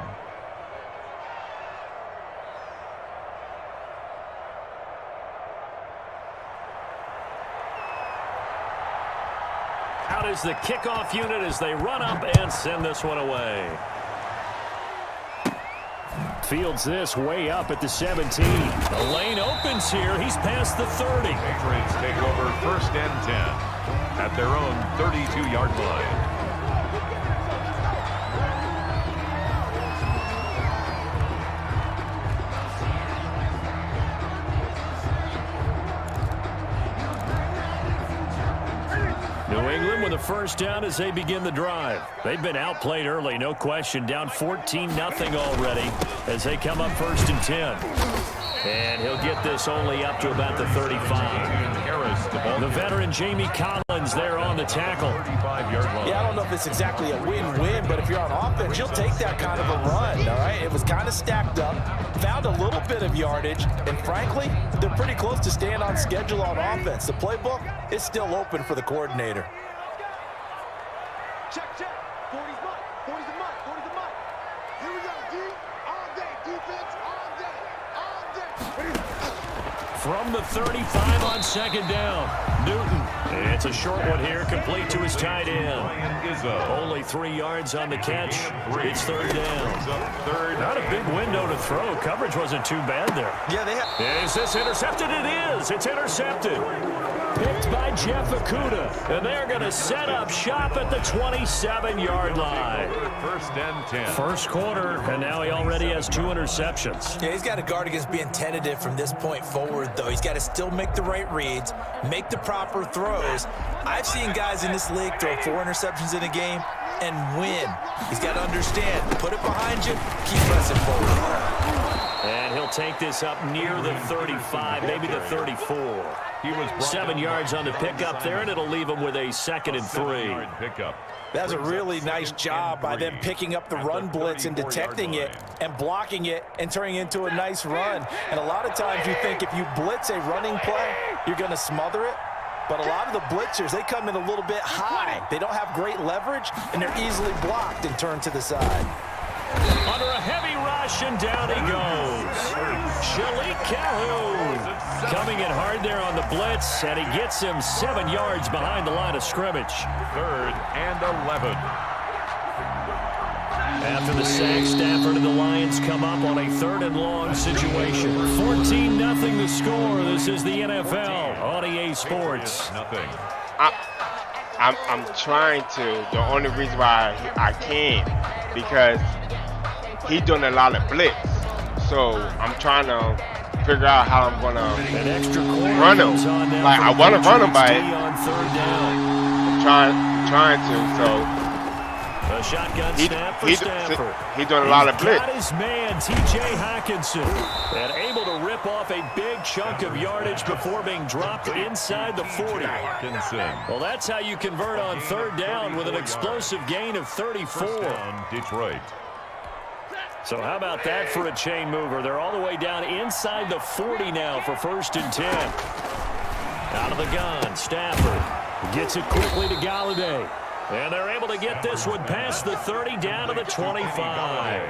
Out is the kickoff unit as they run up and send this one away. Fields this way up at the 17. The lane opens here. He's past the 30. Patriots take over first and 10 at their own 32-yard line. New England with a first down as they begin the drive. They've been outplayed early, no question. Down 14-0 already as they come up first and 10. And he'll get this only up to about the 35. The veteran Jamie Collins there on the tackle. Yeah, I don't know if it's exactly a win-win, but if you're on offense, you'll take that kind of a run, all right? It was kind of stacked up, found a little bit of yardage, and frankly, they're pretty close to staying on schedule on offense. The playbook is still open for the coordinator. Check. 40's mud. 40's the mud. 40's the mud. Here we go, D. All day. Defense all day. All day. From the 35 on second down, Newton. It's a short one here, complete to his tight end. Only 3 yards on the catch. It's third down. Not a big window to throw. Coverage wasn't too bad there. Yeah, they have. Is this intercepted? It is. It's intercepted. Picked by Jeff Okudah. And they're going to set up shop at the 27-yard line. First and 10. First quarter, and now he already has 2 interceptions. Yeah, he's got to guard against being tentative from this point forward, though. He's got to still make the right reads, make the proper throws. I've seen guys in this league throw 4 interceptions in a game and win. He's got to understand, put it behind you, keep pressing forward. And he'll take this up near the 35, maybe the 34. He was 7 yards on the pickup there, and it'll leave him with a 2nd and 3. Pickup. That was a really nice job by them picking up the run blitz and detecting it and blocking it and turning it into a nice run. And a lot of times you think if you blitz a running play, you're going to smother it. But a lot of the blitzers, they come in a little bit high. They don't have great leverage, and they're easily blocked and turned to the side. Under a heavy rush, and down he goes. Shalik Calhoun coming in hard there on the blitz, and he gets him 7 yards behind the line of scrimmage. 3rd and 11. After the sack, Stafford and the Lions come up on a 3rd and long situation. 14-0 the score. This is the NFL on EA Sports. Nothing. I'm trying to. The only reason why I can't, because he's doing a lot of blitz. So I'm trying to figure out how I'm going to run him. Like, I want to run him, but I'm trying to. So a shotgun snap for Stafford. He's doing a lot of blitz. Got his man, T.J. Hockenson, and able to rip off a big chunk of yardage before being dropped inside the 40. Well, that's how you convert on 3rd down with an explosive gain of 34. Detroit. So how about that for a chain mover? They're all the way down inside the 40 now for 1st and 10. Out of the gun, Stafford gets it quickly to Galladay. And they're able to get this one past the 30 down to the 25.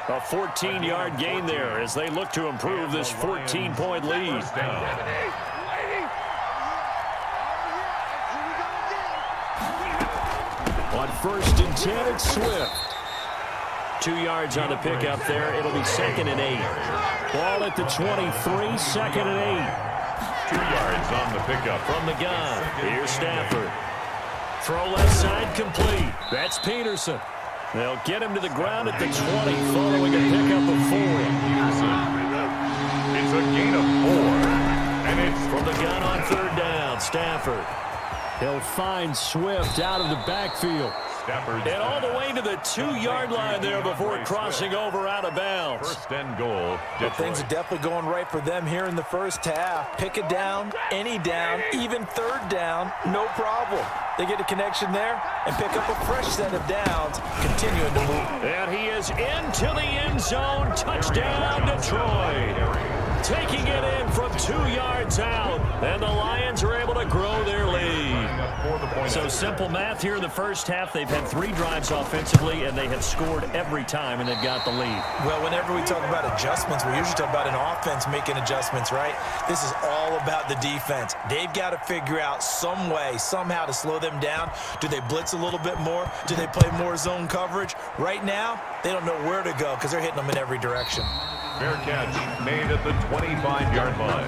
A 14-yard gain there as they look to improve this 14-point lead. On 1st and 10, it's Swift. 2 yards on the pickup there. It'll be 2nd and 8. Ball at the 23, 2nd and 8. 2 yards on the pickup. From the gun, here's Stafford. Throw left side complete. That's Peterson. They'll get him to the ground at the 20 following a pickup of 4. It's a gain of 4. And it's from the gun on 3rd down. Stafford. He'll find Swift out of the backfield. And all the way to the 2-yard line there before crossing over out of bounds. 1st and goal. But things are definitely going right for them here in the first half. Pick a down, any down, even 3rd down, no problem. They get a connection there and pick up a fresh set of downs, continuing to move. And he is into the end zone. Touchdown, Detroit. Taking it in from 2 yards out. And the Lions are able to grow their lead. So simple math here in the first half. They've had 3 drives offensively, and they have scored every time, and they've got the lead. Well, whenever we talk about adjustments, we usually talk about an offense making adjustments, right? This is all about the defense. They've got to figure out some way, somehow to slow them down. Do they blitz a little bit more? Do they play more zone coverage? Right now, they don't know where to go because they're hitting them in every direction. Fair catch made at the 25-yard line.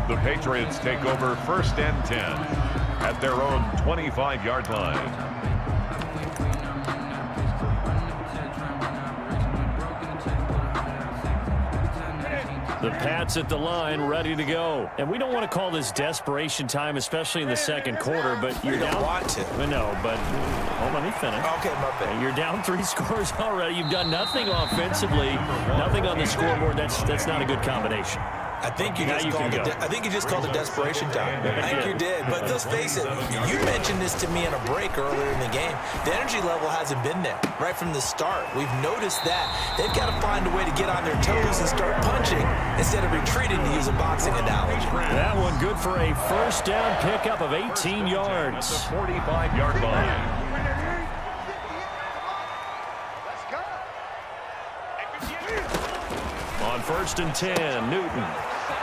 The Patriots take over 1st and 10 at their own 25-yard line. The Pats at the line, ready to go. And we don't want to call this desperation time, especially in the 2nd quarter, but you're down. Don't want to. No, but let me finish. Okay, my bad. You're down 3 scores already. You've done nothing offensively, nothing on the scoreboard. That's not a good combination. I think you just called it desperation time. I think you did. But let's face it, you mentioned this to me in a break earlier in the game. The energy level hasn't been there right from the start. We've noticed that. They've got to find a way to get on their toes and start punching instead of retreating, to use a boxing analogy. That one good for a 1st down pickup of 18 yards. At the 45-yard line. On 1st and 10, Newton.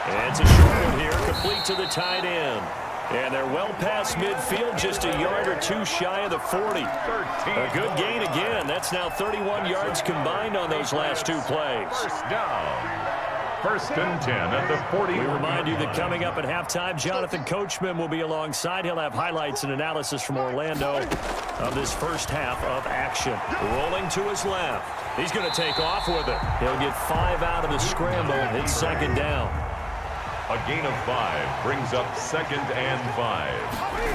And it's a short one here, complete to the tight end. And they're well past midfield, just a yard or 2 shy of the 40. A good gain again. That's now 31 yards combined on those last 2 plays. 1st down. 1st and 10 at the 40. We remind you that coming up at halftime, Jonathan Coachman will be alongside. He'll have highlights and analysis from Orlando of this first half of action. Rolling to his left. He's going to take off with it. He'll get 5 out of the scramble. It's 2nd down. A gain of 5 brings up 2nd and 5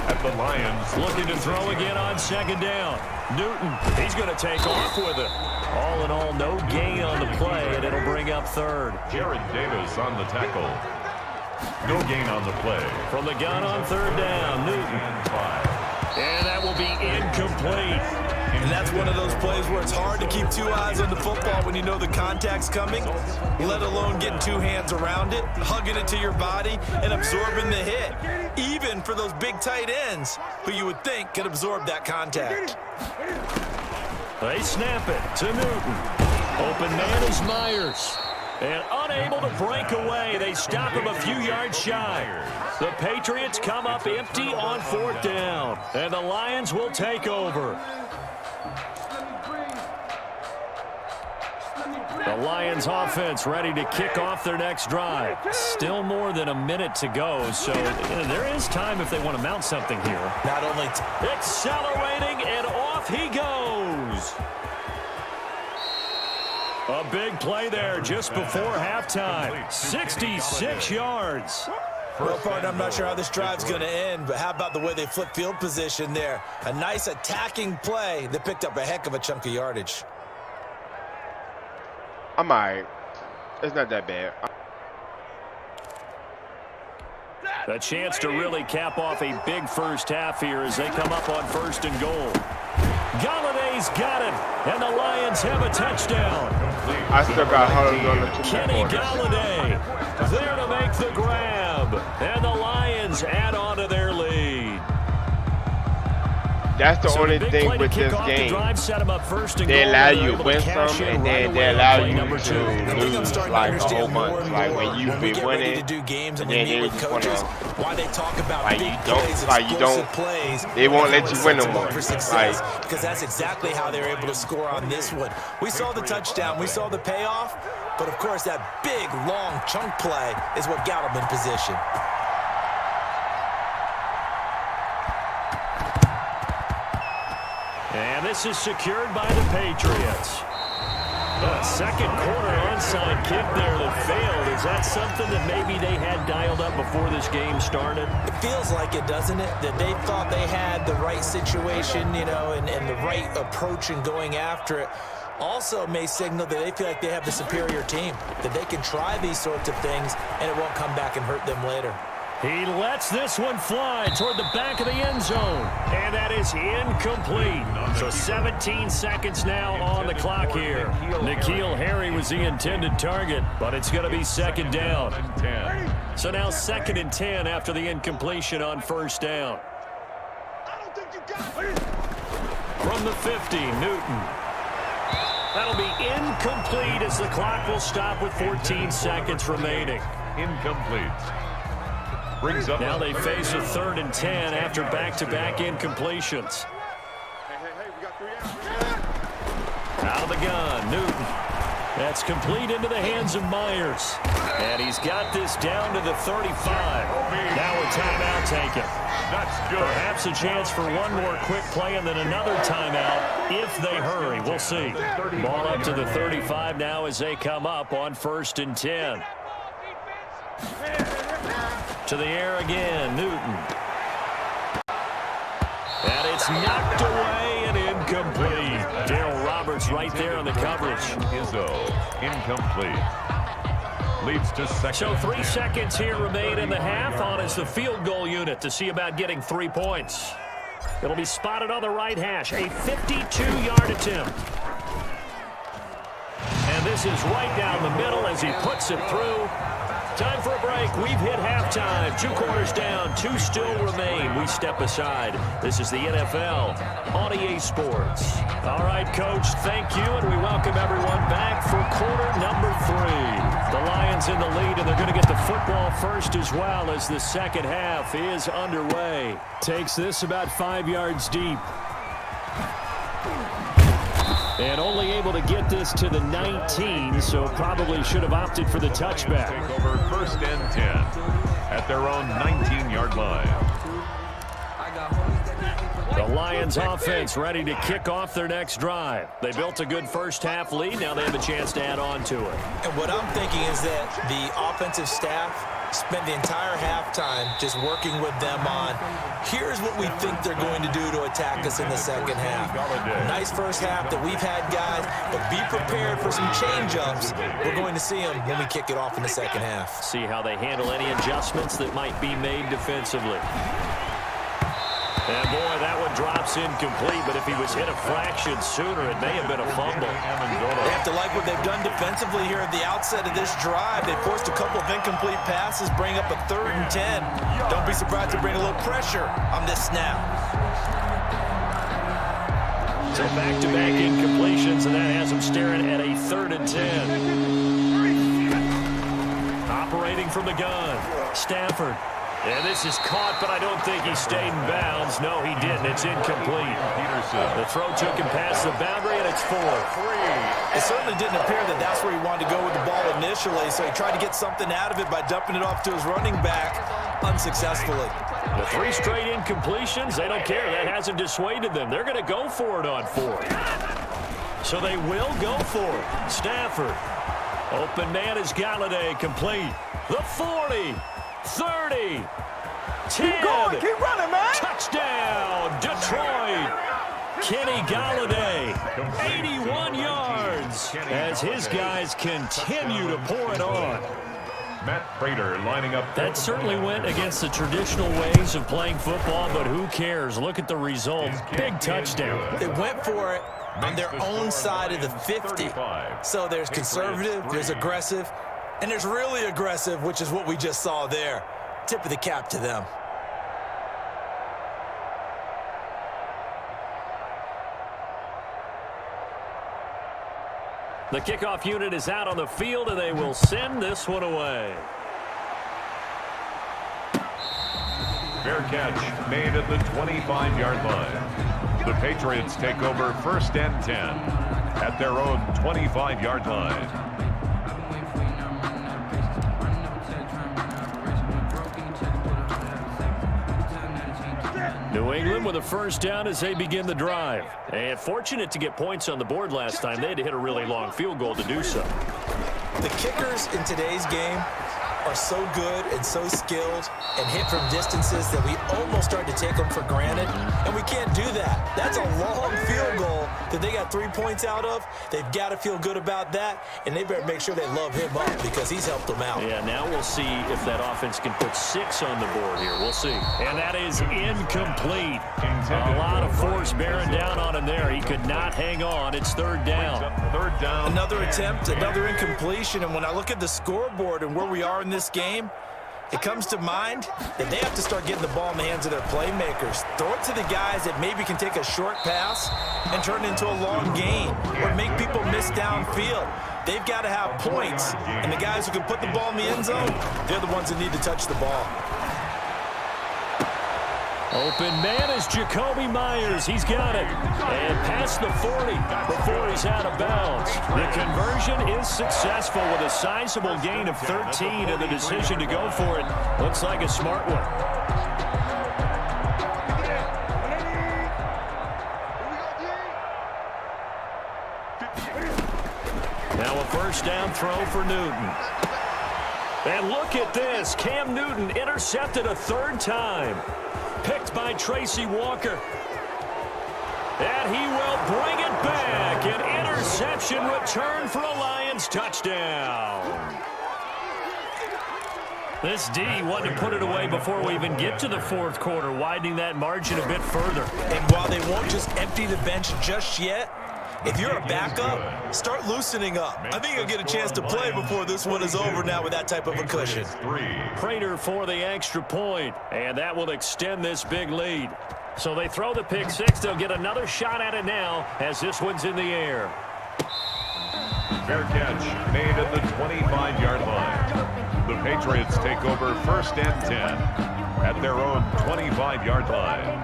at the Lions. Looking to throw again on 2nd down. Newton, he's going to take off with it. All in all, no gain on the play, and it'll bring up 3rd. Jared Davis on the tackle. No gain on the play. From the gun on 3rd down, Newton. And 5. And that will be incomplete. And that's one of those plays where it's hard to keep two eyes on the football when you know the contact's coming, let alone getting two hands around it, hugging it to your body, and absorbing the hit, even for those big tight ends who you would think could absorb that contact. They snap it to Newton. Open man is Myers. And unable to break away, they stop him a few yards shy. The Patriots come up empty on 4th down, and the Lions will take over. The Lions offense ready to kick off their next drive. Still more than a minute to go, so there is time if they want to mount something here. Not only accelerating, and off he goes. A big play there just before halftime. 66 yards. Well, partner, I'm not sure how this drive's going to end, but how about the way they flip field position there? A nice attacking play that picked up a heck of a chunk of yardage. I'm all right. It's not that bad. A chance to really cap off a big first half here as they come up on 1st and goal. Galladay's got it, and the Lions have a touchdown. I still got huddled on the 2 Kenny Galladay there to make the grab, and the Lions add on to their lead. That's the only thing with this game. They allow you to win some, and then they allow you to lose like a whole bunch. Like when you be winning, and then they just want to, why they talk about like you don't, they won't let you win no more. Like, because that's exactly how they were able to score on this one. We saw the touchdown, we saw the payoff, but of course that big, long chunk play is what got them in position. And this is secured by the Patriots. A second quarter onside kick there that failed. Is that something that maybe they had dialed up before this game started? It feels like it, doesn't it? That they thought they had the right situation, you know, and the right approach in going after it. Also may signal that they feel like they have the superior team, that they can try these sorts of things and it won't come back and hurt them later. He lets this one fly toward the back of the end zone, and that is incomplete. So 17 seconds now on the clock here. N'Keal Harry was the intended target, but it's going to be 2nd down. So now 2nd and 10 after the incompletion on 1st down. From the 50, Newton. That'll be incomplete as the clock will stop with 14 seconds remaining. Incomplete. Brings up now they face a 3rd and 10 after back-to-back incompletions. Out of the gun, Newton. That's complete into the hands of Myers. And he's got this down to the 35. Now a timeout taken. That's good. Perhaps a chance for one more quick play and then another timeout if they hurry. We'll see. Ball up to the 35 now as they come up on 1st and 10. To the air again, Newton. And it's knocked away and incomplete. Darrell Roberts right there on the coverage. Izzo, incomplete. Leads to 2nd. So 3 seconds here remain in the half on as the field goal unit to see about getting 3 points. It'll be spotted on the right hash. A 52-yard attempt. And this is right down the middle as he puts it through. Time for a break. We've hit halftime. 2 quarters down. 2 still remain. We step aside. This is the NFL on EA Sports. All right, Coach, thank you, and we welcome everyone back for quarter number 3. The Lions in the lead, and they're going to get the football first as well as the second half is underway. Takes this about 5 yards deep. And only able to get this to the 19, so probably should have opted for the touchback. Take over 1st and 10 at their own 19-yard line. The Lions offense ready to kick off their next drive. They built a good first half lead. Now they have a chance to add on to it. And what I'm thinking is that the offensive staff spent the entire halftime just working with them on, here's what we think they're going to do to attack us in the second half. Nice first half that we've had, guys, but be prepared for some change-ups. We're going to see them when we kick it off in the second half. See how they handle any adjustments that might be made defensively. And boy, that one drops incomplete, but if he was hit a fraction sooner, it may have been a fumble. They have to like what they've done defensively here at the outset of this drive. They forced a couple of incomplete passes, bring up a 3rd and 10. Don't be surprised to bring a little pressure on this snap. So back-to-back incompletions, and that has them staring at a 3rd and 10. Operating from the gun, Stafford. And this is caught, but I don't think he stayed in bounds. No, he didn't. It's incomplete. The throw took him past the boundary, and it's 4. It certainly didn't appear that that's where he wanted to go with the ball initially, so he tried to get something out of it by dumping it off to his running back unsuccessfully. The 3 straight incompletions, they don't care. That hasn't dissuaded them. They're going to go for it on 4th. So they will go for it. Stafford. Open man is Galladay, complete. The 40. 30. 10. Keep going. Keep running, man. Touchdown, Detroit. Kenny Galladay, 81 yards as his guys continue to pour it on. Matt Prater lining up. That certainly went against the traditional ways of playing football, but who cares? Look at the result. Big touchdown. They went for it on their own side of the 50. So there's conservative, there's aggressive, and there's really aggressive, which is what we just saw there. Tip of the cap to them. The kickoff unit is out on the field, and they will send this one away. Fair catch made at the 25-yard line. The Patriots take over 1st and 10 at their own 25-yard line. New England with a 1st down as they begin the drive. And fortunate to get points on the board last time. They had to hit a really long field goal to do so. The kickers in today's game are so good and so skilled and hit from distances that we almost start to take them for granted, and we can't do that. That's a long field goal that they got 3 points out of. They've got to feel good about that, and they better make sure they love him up because he's helped them out. Yeah, now we'll see if that offense can put 6 on the board here. We'll see. And that is incomplete. A lot of force bearing down on him there. He could not hang on. It's 3rd down. 3rd down. Another attempt, another incompletion, and when I look at the scoreboard and where we are in this game, it comes to mind that they have to start getting the ball in the hands of their playmakers. Throw it to the guys that maybe can take a short pass and turn it into a long gain or make people miss downfield. They've got to have points, and the guys who can put the ball in the end zone, they're the ones that need to touch the ball. Open man is Jacoby Myers. He's got it. And past the 40 before he's out of bounds. The conversion is successful with a sizable gain of 13, and the decision to go for it looks like a smart one. Now a 1st down throw for Newton. And look at this. Cam Newton intercepted a 3rd time. Picked by Tracy Walker. And he will bring it back. An interception return for a Lions touchdown. This D wanted to put it away before we even get to the 4th quarter, widening that margin a bit further. And while they won't just empty the bench just yet, if you're a backup, start loosening up. I think you'll get a chance to play before this one is over now with that type of a cushion. Prater for the extra point, and that will extend this big lead. So they throw the pick 6. They'll get another shot at it now as this one's in the air. Fair catch made at the 25-yard line. The Patriots take over 1st and 10 at their own 25-yard line.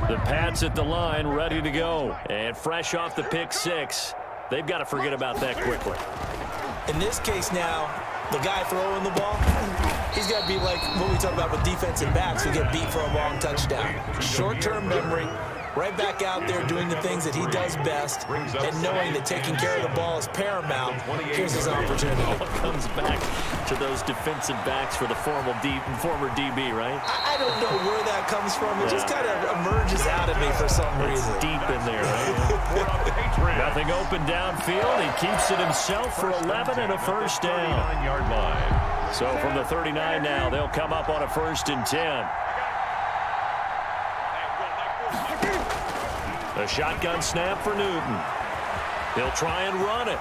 The Pats at the line, ready to go. And fresh off the pick 6. They've got to forget about that quickly. In this case now, the guy throwing the ball, he's got to be like what we talk about with defensive backs who get beat for a long touchdown. Short-term memory, right back out there doing the things that he does best, and knowing that taking care of the ball is paramount. Here's his opportunity. It all comes back to those defensive backs for the former DB, right? I don't know where that comes from. It just kind of emerges out of me for some reason. It's deep in there, right? Nothing open downfield. He keeps it himself for 11 and a first down. 39-yard line. So from the 39 now, they'll come up on a 1st and 10. A shotgun snap for Newton. He'll try and run it.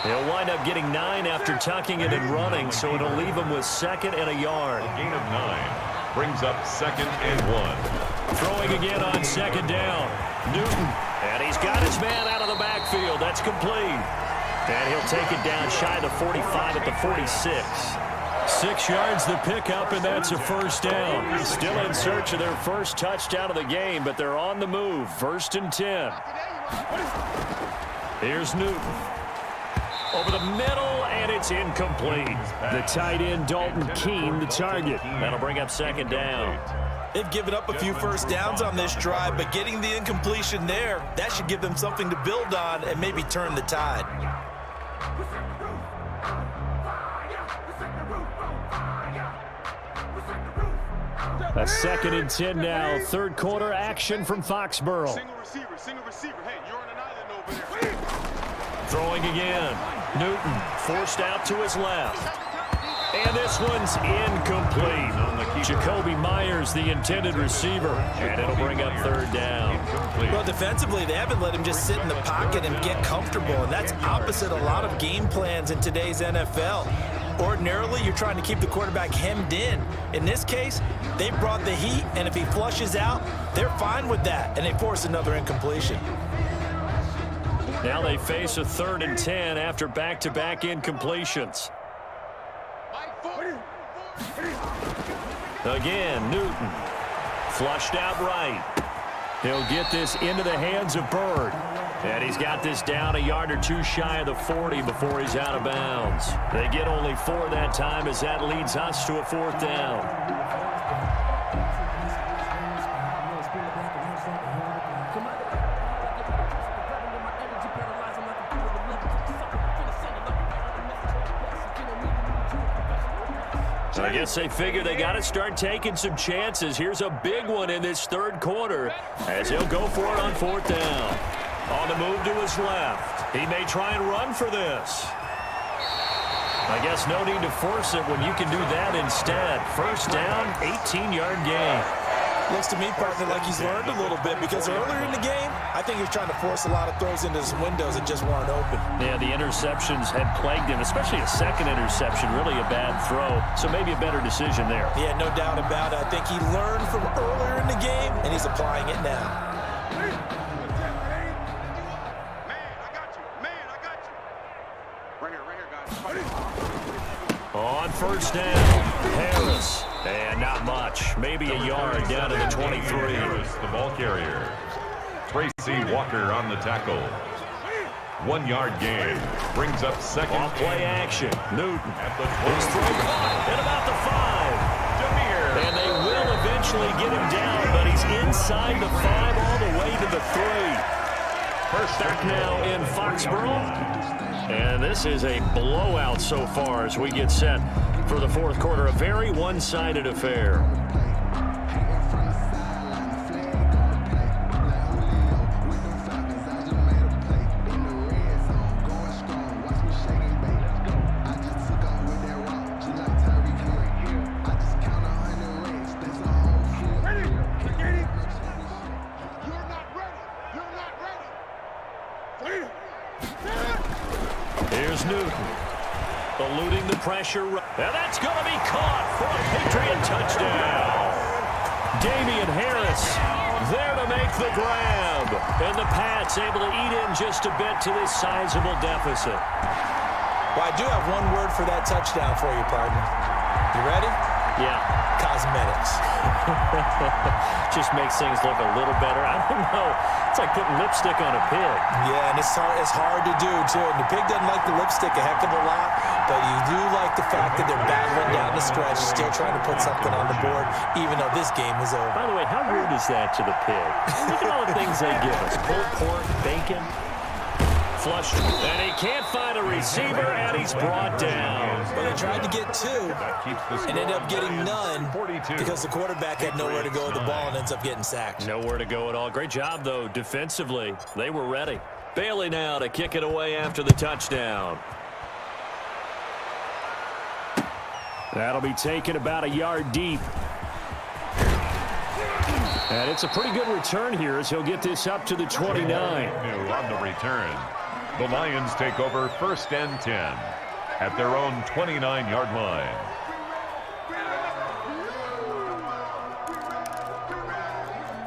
He'll wind up getting 9 after tucking it and running, so it'll leave him with 2nd and a yard. A gain of 9 brings up 2nd and 1. Throwing again on 2nd down. Newton, and he's got his man out of the backfield. That's complete. And he'll take it down shy of the 45 at the 46. 6 yards the pickup, and that's a first down. Still in search of their first touchdown of the game, but they're on the move. 1st and 10. Here's Newton. Over the middle, and it's incomplete. The tight end, Dalton Keene, the target. That'll bring up 2nd down. They've given up a few first downs on this drive, but getting the incompletion there, that should give them something to build on and maybe turn the tide. A 2nd and 10 now. 3rd quarter action from Foxborough. Single receiver. Hey, you're on an island over there. Throwing again. Newton forced out to his left. And this one's incomplete. Jacoby Myers, the intended receiver. And it'll bring up 3rd down. Well, defensively, they haven't let him just sit in the pocket and get comfortable, and that's opposite a lot of game plans in today's NFL. Ordinarily, you're trying to keep the quarterback hemmed in. In this case, they brought the heat, and if he flushes out, they're fine with that, and they force another incompletion. Now they face a 3rd and 10 after back-to-back incompletions. Again, Newton. Flushed out right. He'll get this into the hands of Bird. And he's got this down a yard or 2 shy of the 40 before he's out of bounds. They get only 4 that time as that leads us to a 4th down. So I guess they figure they got to start taking some chances. Here's a big one in this 3rd quarter as he'll go for it on 4th down. On the move to his left. He may try and run for this. I guess no need to force it when you can do that instead. 1st down, 18-yard gain. Looks to me, partner, like he's learned a little bit because earlier in the game, I think he was trying to force a lot of throws into his windows that just weren't open. Yeah, the interceptions had plagued him, especially a 2nd interception, really a bad throw. So maybe a better decision there. Yeah, no doubt about it. I think he learned from earlier in the game, and he's applying it now. On 1st down, Harris. And not much. Maybe a yard down to the 23. Harris, the ball carrier. Tracy Walker on the tackle. 1-yard gain. Brings up 2nd. Off play action. Newton. At the His throw caught at about the 5. And they will eventually get him down, but he's inside the 5 all the way to the 3. First back now in Foxborough. And this is a blowout so far as we get set for the 4th quarter. A very one-sided affair. Here's Newton, eluding the pressure. And that's going to be caught for a Patriot touchdown. Damian Harris there to make the grab. And the Pats able to eat in just a bit to this sizable deficit. Well, I do have one word for that touchdown for you, partner. You ready? Yeah. Cosmetics. Just makes things look a little better. I don't know. It's like putting lipstick on a pig. Yeah, and it's hard to do, too. And the pig doesn't like the lipstick a heck of a lot, but you do like the fact that they're battling down the stretch, still trying to put something on the board, even though this game is over. By the way, how rude is that to the pig? Look at all the things they give us. Pulled pork, bacon. Flushed, and he can't find a receiver, and he's brought down. Well, they tried to get 2 and ended up getting none because the quarterback had nowhere to go with the ball and ends up getting sacked. Nowhere to go at all. Great job, though, defensively. They were ready. Bailey now to kick it away after the touchdown. That'll be taken about a yard deep. And it's a pretty good return here as he'll get this up to the 29. On the return, the Lions take over 1st and 10 at their own 29-yard line.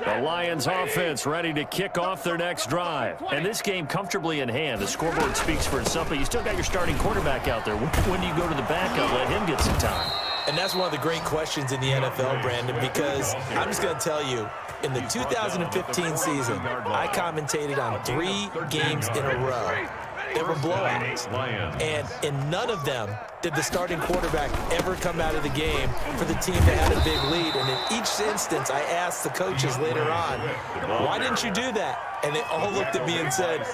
The Lions offense ready to kick off their next drive. And this game comfortably in hand. The scoreboard speaks for itself, but you still got your starting quarterback out there. When do you go to the backup, let him get some time? And that's one of the great questions in the NFL, Brandon, because I'm just going to tell you, in the 2015 season, I commentated on 3 games in a row. They were blowouts. And in none of them did the starting quarterback ever come out of the game for the team that had a big lead. And in each instance, I asked the coaches later on, why didn't you do that? And they all looked at me and said,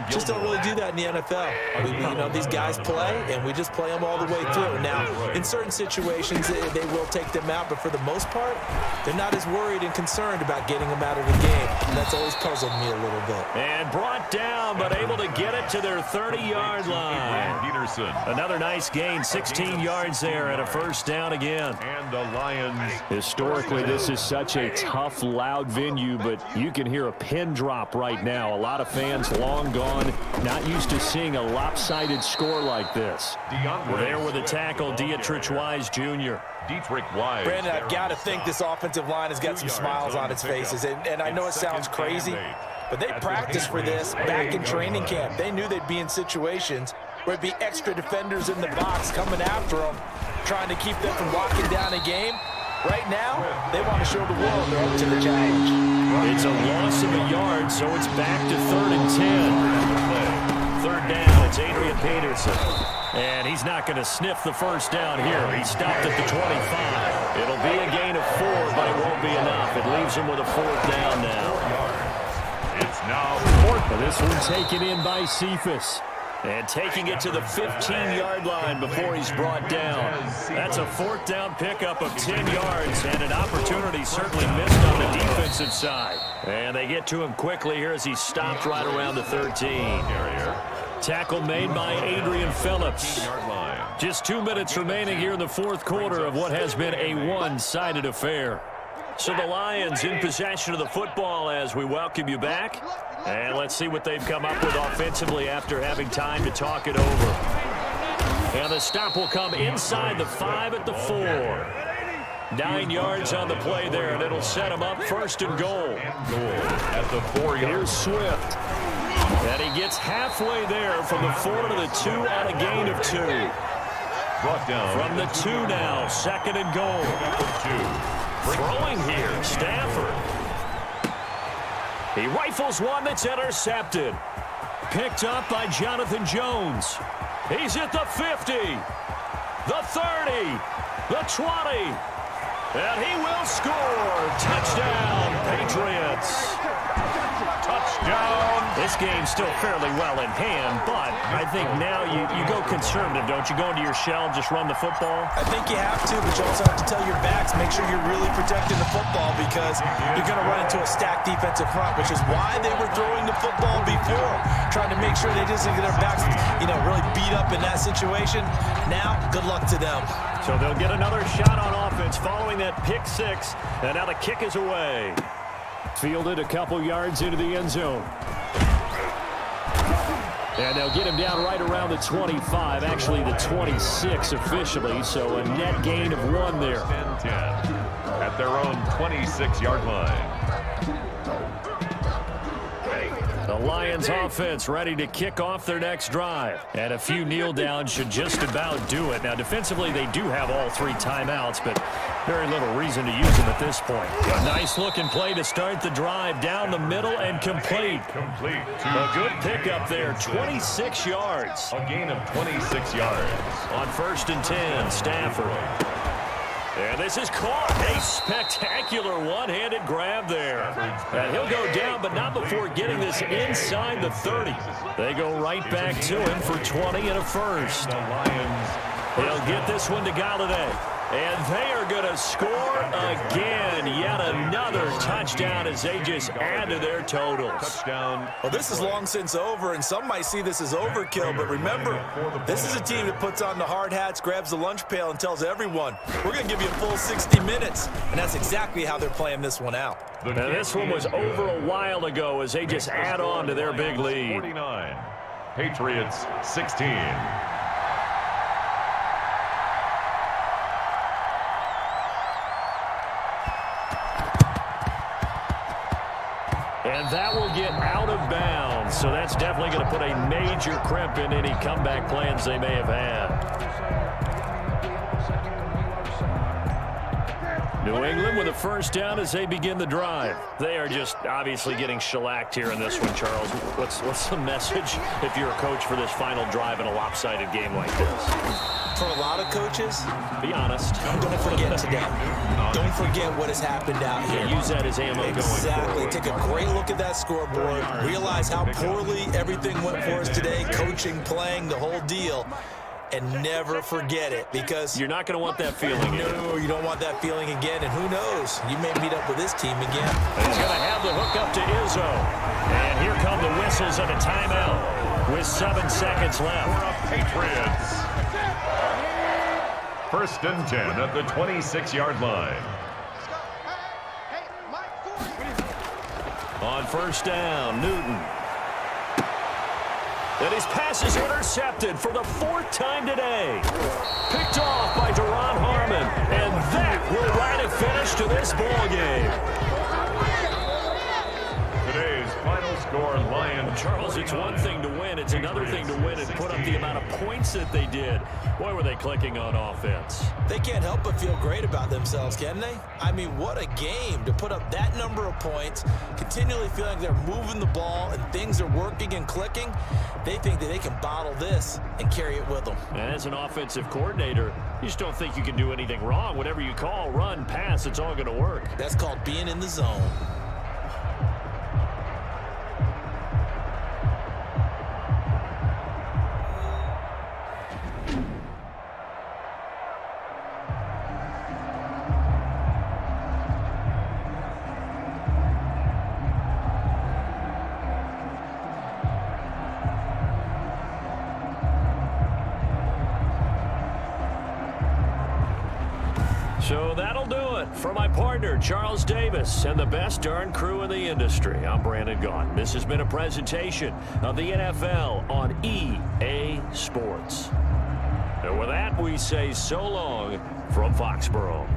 just don't really do that in the NFL. You know, these guys play, and we just play them all the way through. Now, in certain situations, they will take them out, but for the most part, they're not as worried and concerned about getting them out of the game. And that's always puzzled me a little bit. And brought down, but able to get it to their 30-yard line. Peterson. Another nice gain, 16 yards there, and a first down again. And the Lions. Historically, this is such a tough, loud venue, but you can hear a pin drop right now. A lot of fans long gone, not used to seeing a lopsided score like this. There with the tackle, Dietrich Wise Jr. Dietrich Wise. Brandon, I've got to think this offensive line has got some smiles on its faces. And I know it sounds crazy, but they practiced for this back in training camp. They knew they'd be in situations where it'd be extra defenders in the box coming after them, trying to keep them from locking down a game. Right now, they want to show the world they're up to the challenge. It's a loss of a yard, so it's back to 3rd and 10. 3rd down, it's Adrian Peterson. And he's not going to sniff the first down here. He stopped at the 25. It'll be a gain of 4, but it won't be enough. It leaves him with a 4th down now. It's now 4th. This one taken in by Cephas. And taking it to the 15-yard line before he's brought down. That's a 4th down pickup of 10 yards and an opportunity certainly missed on the defensive side. And they get to him quickly here as he stopped right around the 13. Tackle made by Adrian Phillips. Just 2 minutes remaining here in the 4th quarter of what has been a one-sided affair. So the Lions in possession of the football as we welcome you back. And let's see what they've come up with offensively after having time to talk it over. And the stop will come inside the 5 at the 4. 9 yards on the play there, and it'll set them up 1st and goal. At the 4 yards. Here's Swift. And he gets halfway there from the 4 to the 2 on a gain of 2. Brought down. From the 2 now, 2nd and goal. 2. Throwing here, Stafford. He rifles one that's intercepted. Picked up by Jonathan Jones. He's at the 50, the 30, the 20, and he will score. Touchdown, Patriots. Touchdown. This game's still fairly well in hand, but I think now you go conservative, don't you? Go into your shell, just run the football? I think you have to, but you also have to tell your backs, make sure you're really protecting the football because you're going to run into a stacked defensive front, which is why they were throwing the football before, trying to make sure they didn't get their backs, really beat up in that situation. Now, good luck to them. So they'll get another shot on offense following that pick 6, and now the kick is away. Fielded a couple yards into the end zone. And they'll get him down right around the 25, actually the 26 officially, so a net gain of 1 there. 10 at their own 26-yard line. The Lions offense ready to kick off their next drive. And a few kneel downs should just about do it. Now, defensively, they do have all 3 timeouts, but very little reason to use them at this point. A nice-looking play to start the drive down the middle and complete. A good pickup there, 26 yards. A gain of 26 yards. On 1st and 10, Stafford. And this is caught. A spectacular one-handed grab there. And he'll go down, but not before getting this inside the 30. They go right back to him for 20 and a first. The Lions. He'll get this one to Galladay. And they are going to score again. Yet another touchdown as they just add to their totals. Touchdown. Well, this is long since over, and some might see this as overkill. But remember, this is a team that puts on the hard hats, grabs the lunch pail, and tells everyone, we're going to give you a full 60 minutes. And that's exactly how they're playing this one out. Now, this one was over a while ago as they just add on to their big lead. 49. Patriots 16. And that will get out of bounds. So that's definitely going to put a major crimp in any comeback plans they may have had. New England with a first down as they begin the drive. They are just obviously getting shellacked here in this one, Charles. What's the message if you're a coach for this final drive in a lopsided game like this? For a lot of coaches, be honest. Don't forget today. Don't forget what has happened out here. Use that as ammo going forward. Exactly. Take a great look at that scoreboard. Realize how poorly everything went for us today. Coaching, playing, the whole deal. And never forget it, because you're not going to want that feeling. No, you don't want that feeling again. And who knows? You may meet up with this team again. And he's going to have the hook up to Izzo. And here come the whistles and a timeout with 7 seconds left. Patriots. First and 10 at the 26-yard line. On first down, Newton. And his pass is intercepted for the 4th time today. Picked off by Duron Harmon. And that will write a finish to this ball game. Today's final score, Lions. Charles, it's one thing to win. It's another thing to win and put up the amount of points that they did. Boy, were they clicking on offense. They can't help but feel great about themselves, can they? I mean, what a game to put up that number of points, continually feeling like they're moving the ball and things are working and clicking. They think that they can bottle this and carry it with them. And as an offensive coordinator, you just don't think you can do anything wrong. Whatever you call, run, pass, it's all going to work. That's called being in the zone. So that'll do it for my partner, Charles Davis, and the best darn crew in the industry. I'm Brandon Gaughan. This has been a presentation of the NFL on EA Sports. And with that, we say so long from Foxborough.